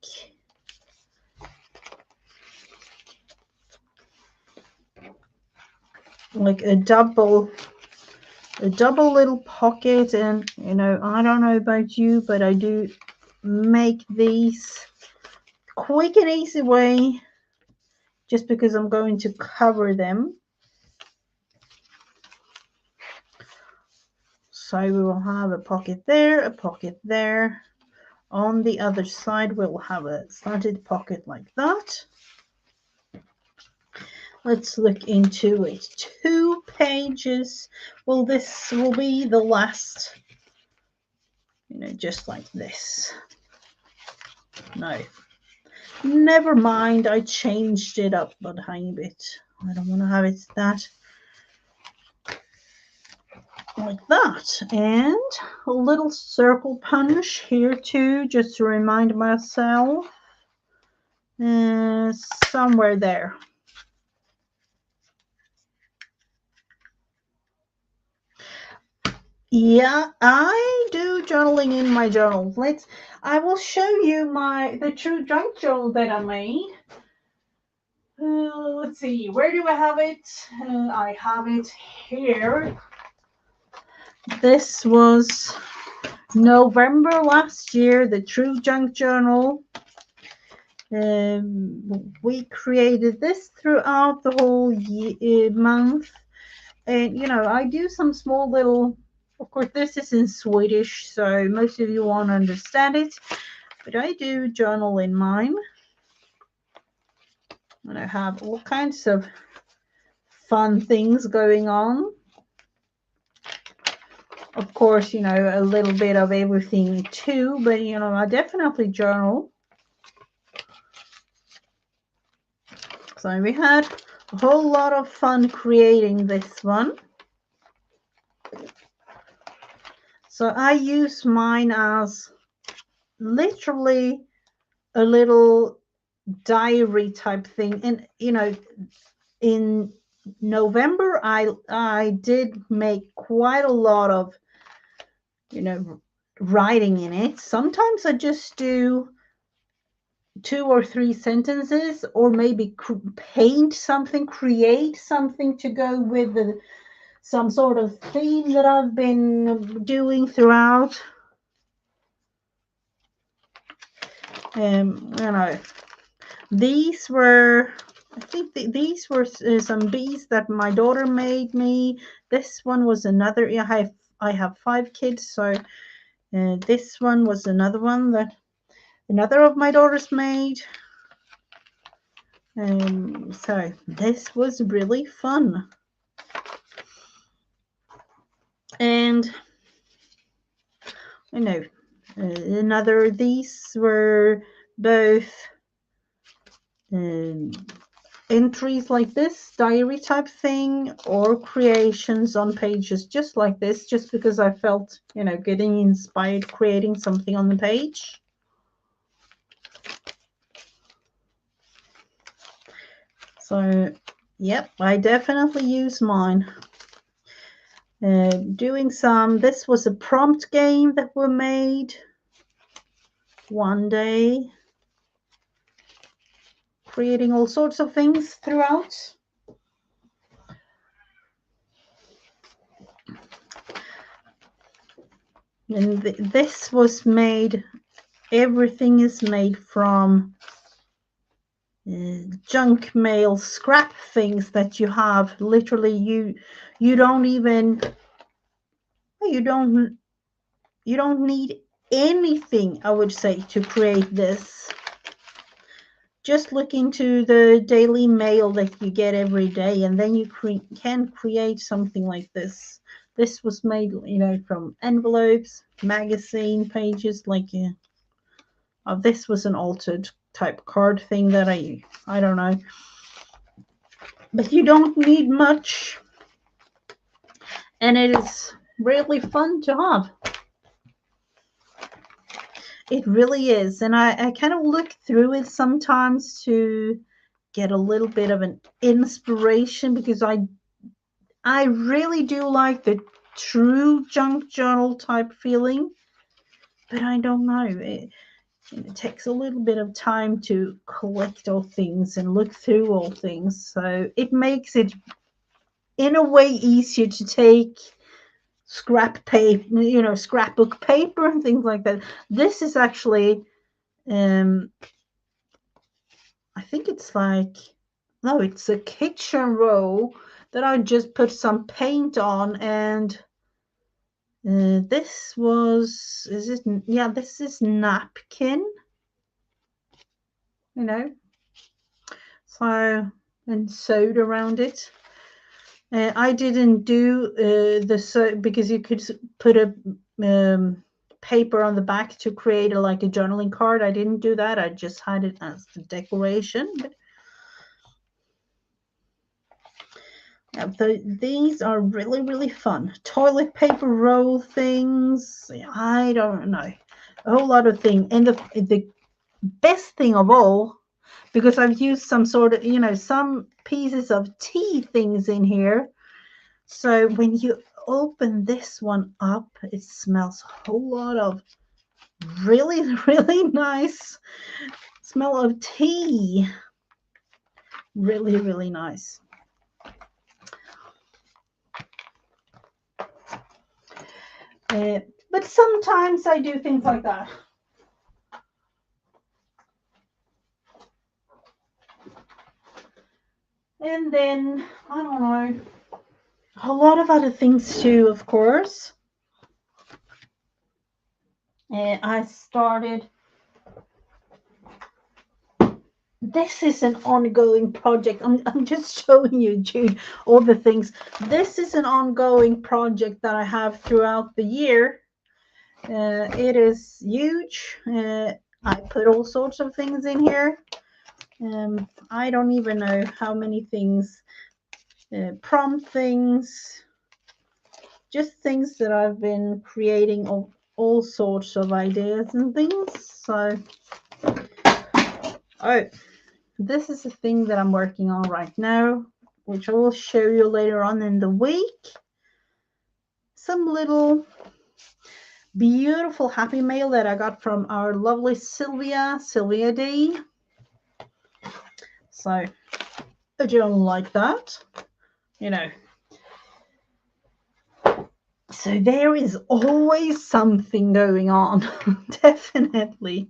Like a double little pocket, and I don't know about you, but I do make these quick and easy way just because I'm going to cover them. So we will have a pocket there, a pocket there. On the other side, we'll have a slanted pocket like that. Let's look into it. 2 pages. Well, this will be the last, just like this. No. Never mind, I changed it up a tiny bit. I don't want to have it that like that. And a little circle punch here too, just to remind myself. Somewhere there. Yeah, I do journaling in my journal. I will show you the true junk journal that I made. Let's see, where do I have it? I have it here. This was November last year, the True Junk Journal. We created this throughout the whole month. And, I do some small little, of course, this is in Swedish, so most of you won't understand it. But I do journal in mine. And I have all kinds of fun things going on. Of course, a little bit of everything too, but, I definitely journal. So we had a whole lot of fun creating this one. So I use mine as literally a little diary type thing. And, in November, I did make quite a lot of, writing in it. Sometimes I just do 2 or 3 sentences, or maybe paint something, create something to go with some sort of theme that I've been doing throughout. These were, I think these were some bees that my daughter made me. This one was another. I have 5 kids, so this one was another one that another of my daughters made. So this was really fun. And I know another, these were both entries like this, diary type thing, or creations on pages just like this, just because I felt, getting inspired creating something on the page. So, yep, I definitely use mine. Doing some, this was a prompt game that were made one day, creating all sorts of things throughout. And this was made, everything is made from junk mail, scrap things that you have. Literally, you don't even, you don't need anything, I would say, to create this. Just look into the daily mail that you get every day, and then you can create something like this. This was made, from envelopes, magazine pages, like this was an altered type card thing that I don't know. But you don't need much, and it is really fun to have. It really is. And I kind of look through it sometimes to get a little bit of an inspiration, because I really do like the true junk journal type feeling, but I don't know. It takes a little bit of time to collect all things and look through all things. So it makes it, in a way, easier to take scrap paper, scrapbook paper and things like that. This is actually, I think it's like, no, it's a kitchen roll that I just put some paint on, and this was, this is napkin, so, and sewed around it. I didn't do because you could put a paper on the back to create like a journaling card. I didn't do that. I just had it as a decoration. But yeah, these are really, really fun. Toilet paper roll things. I don't know. A whole lot of things. And the best thing of all, because I've used some sort of, some pieces of tea things in here. So when you open this one up, it smells a whole lot of really, really nice smell of tea. Really, really nice. But sometimes I do things like that. And then, I don't know, a lot of other things too, of course. I started, this is an ongoing project. I'm just showing you, Jude, all the things. This is an ongoing project that I have throughout the year. It is huge. I put all sorts of things in here. I don't even know how many things, prompt things, just things that I've been creating, all sorts of ideas and things. So, this is a thing that I'm working on right now, which I will show you later on in the week. Some little beautiful happy mail that I got from our lovely Sylvia D. So, if you don't like that, so there is always something going on. Definitely.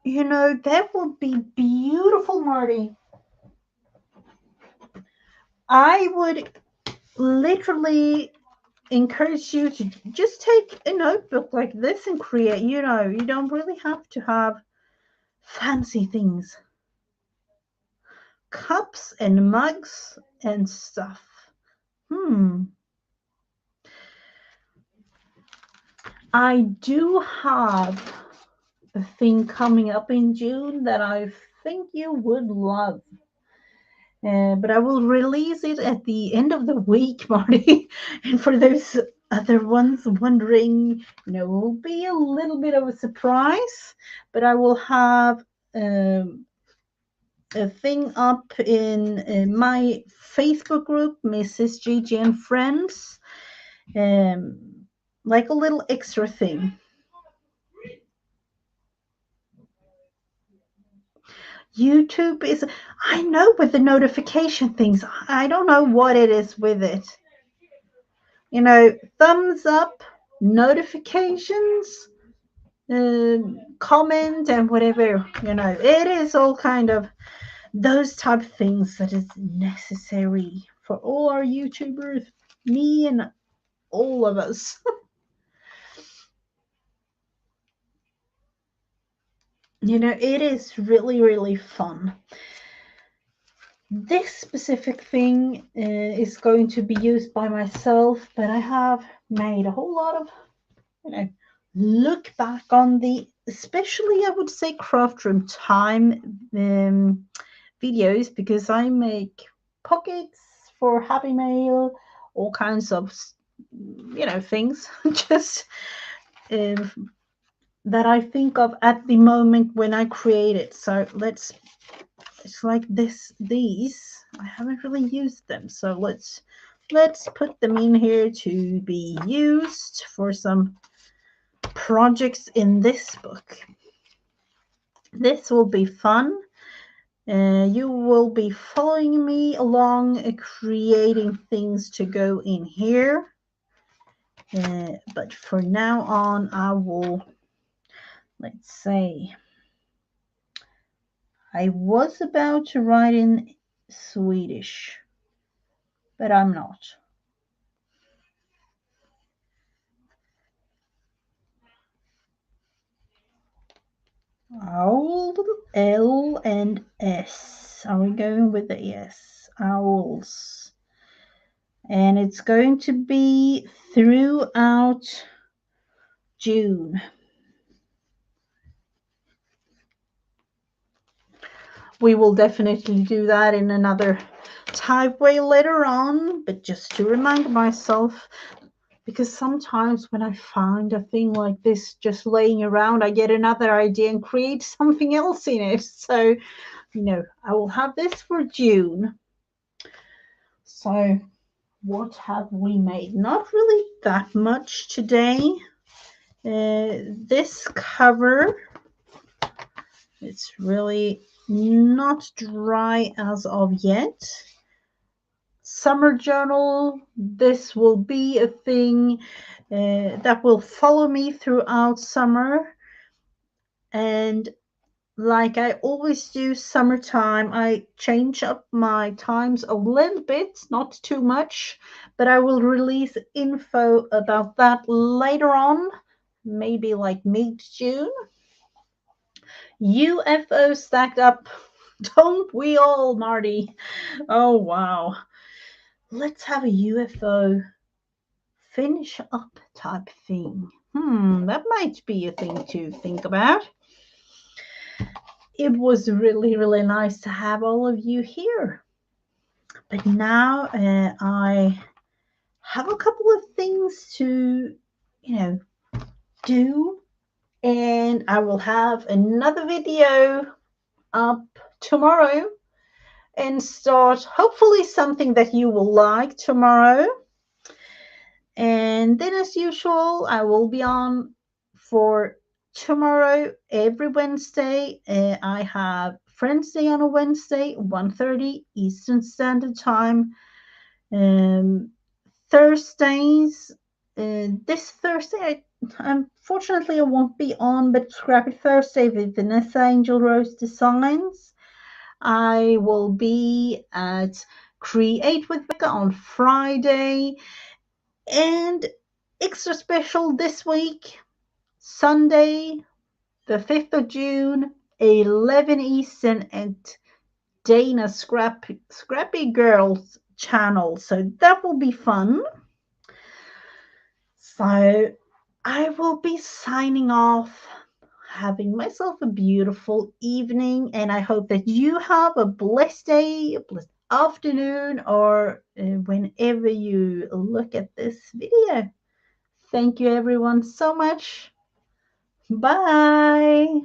That would be beautiful, Marty. I would literally encourage you to just take a notebook like this and create. You don't really have to have fancy things. Cups and mugs and stuff. I do have a thing coming up in June that I think you would love. But I will release it at the end of the week, Marty. And for those other ones wondering, it will be a little bit of a surprise. But I will have a thing up in my Facebook group, Mrs. Gigi and Friends, like a little extra thing. YouTube is, I know with the notification things, I don't know what it is with it. Thumbs up, notifications, comment, and whatever. It is all kind of those type of things that is necessary for all our YouTubers, me and all of us. It is really, really fun. This specific thing is going to be used by myself, but I have made a whole lot of, look back on especially I would say Craftroom time videos, because I make pockets for Happy Mail, all kinds of, things, just that I think of at the moment when I create it. So it's like these, I haven't really used them. So let's put them in here to be used for some projects in this book. This will be fun. You will be following me along, creating things to go in here. But for now on, I will, let's say, I was about to write in Swedish, but I'm not. Owl, L and S. Are we going with the S? Owls. And it's going to be throughout June. We will definitely do that in another type way later on, but just to remind myself, because sometimes when I find a thing like this just laying around, I get another idea and create something else in it. So, I will have this for June. So, what have we made? Not really that much today. This cover, it's really not dry as of yet. Summer journal, this will be a thing that will follow me throughout summer. And like I always do summertime, I change up my times a little bit, not too much, but I will release info about that later on, maybe like mid-June. UFO stacked up, don't we all, Marty? Oh, wow. Let's have a UFO finish up type thing. That might be a thing to think about. It was really, really nice to have all of you here. But now I have a couple of things to, do. And I will have another video up tomorrow and start hopefully something that you will like tomorrow. And then as usual, I will be on for tomorrow every Wednesday. I have Friends Day on a Wednesday, 1:30 Eastern Standard Time. Thursdays, this Thursday, unfortunately I won't be on, but Scrappy Thursday with Vanessa Angel Rose Designs. I will be at Create with Becca on Friday. And extra special this week, Sunday, the 5th of June, 11 Eastern, at Dana's Scrappy Girls channel. So that will be fun. So I will be signing off, having myself a beautiful evening, and I hope that you have a blessed day, a blessed afternoon, or whenever you look at this video. Thank you, everyone, so much. Bye.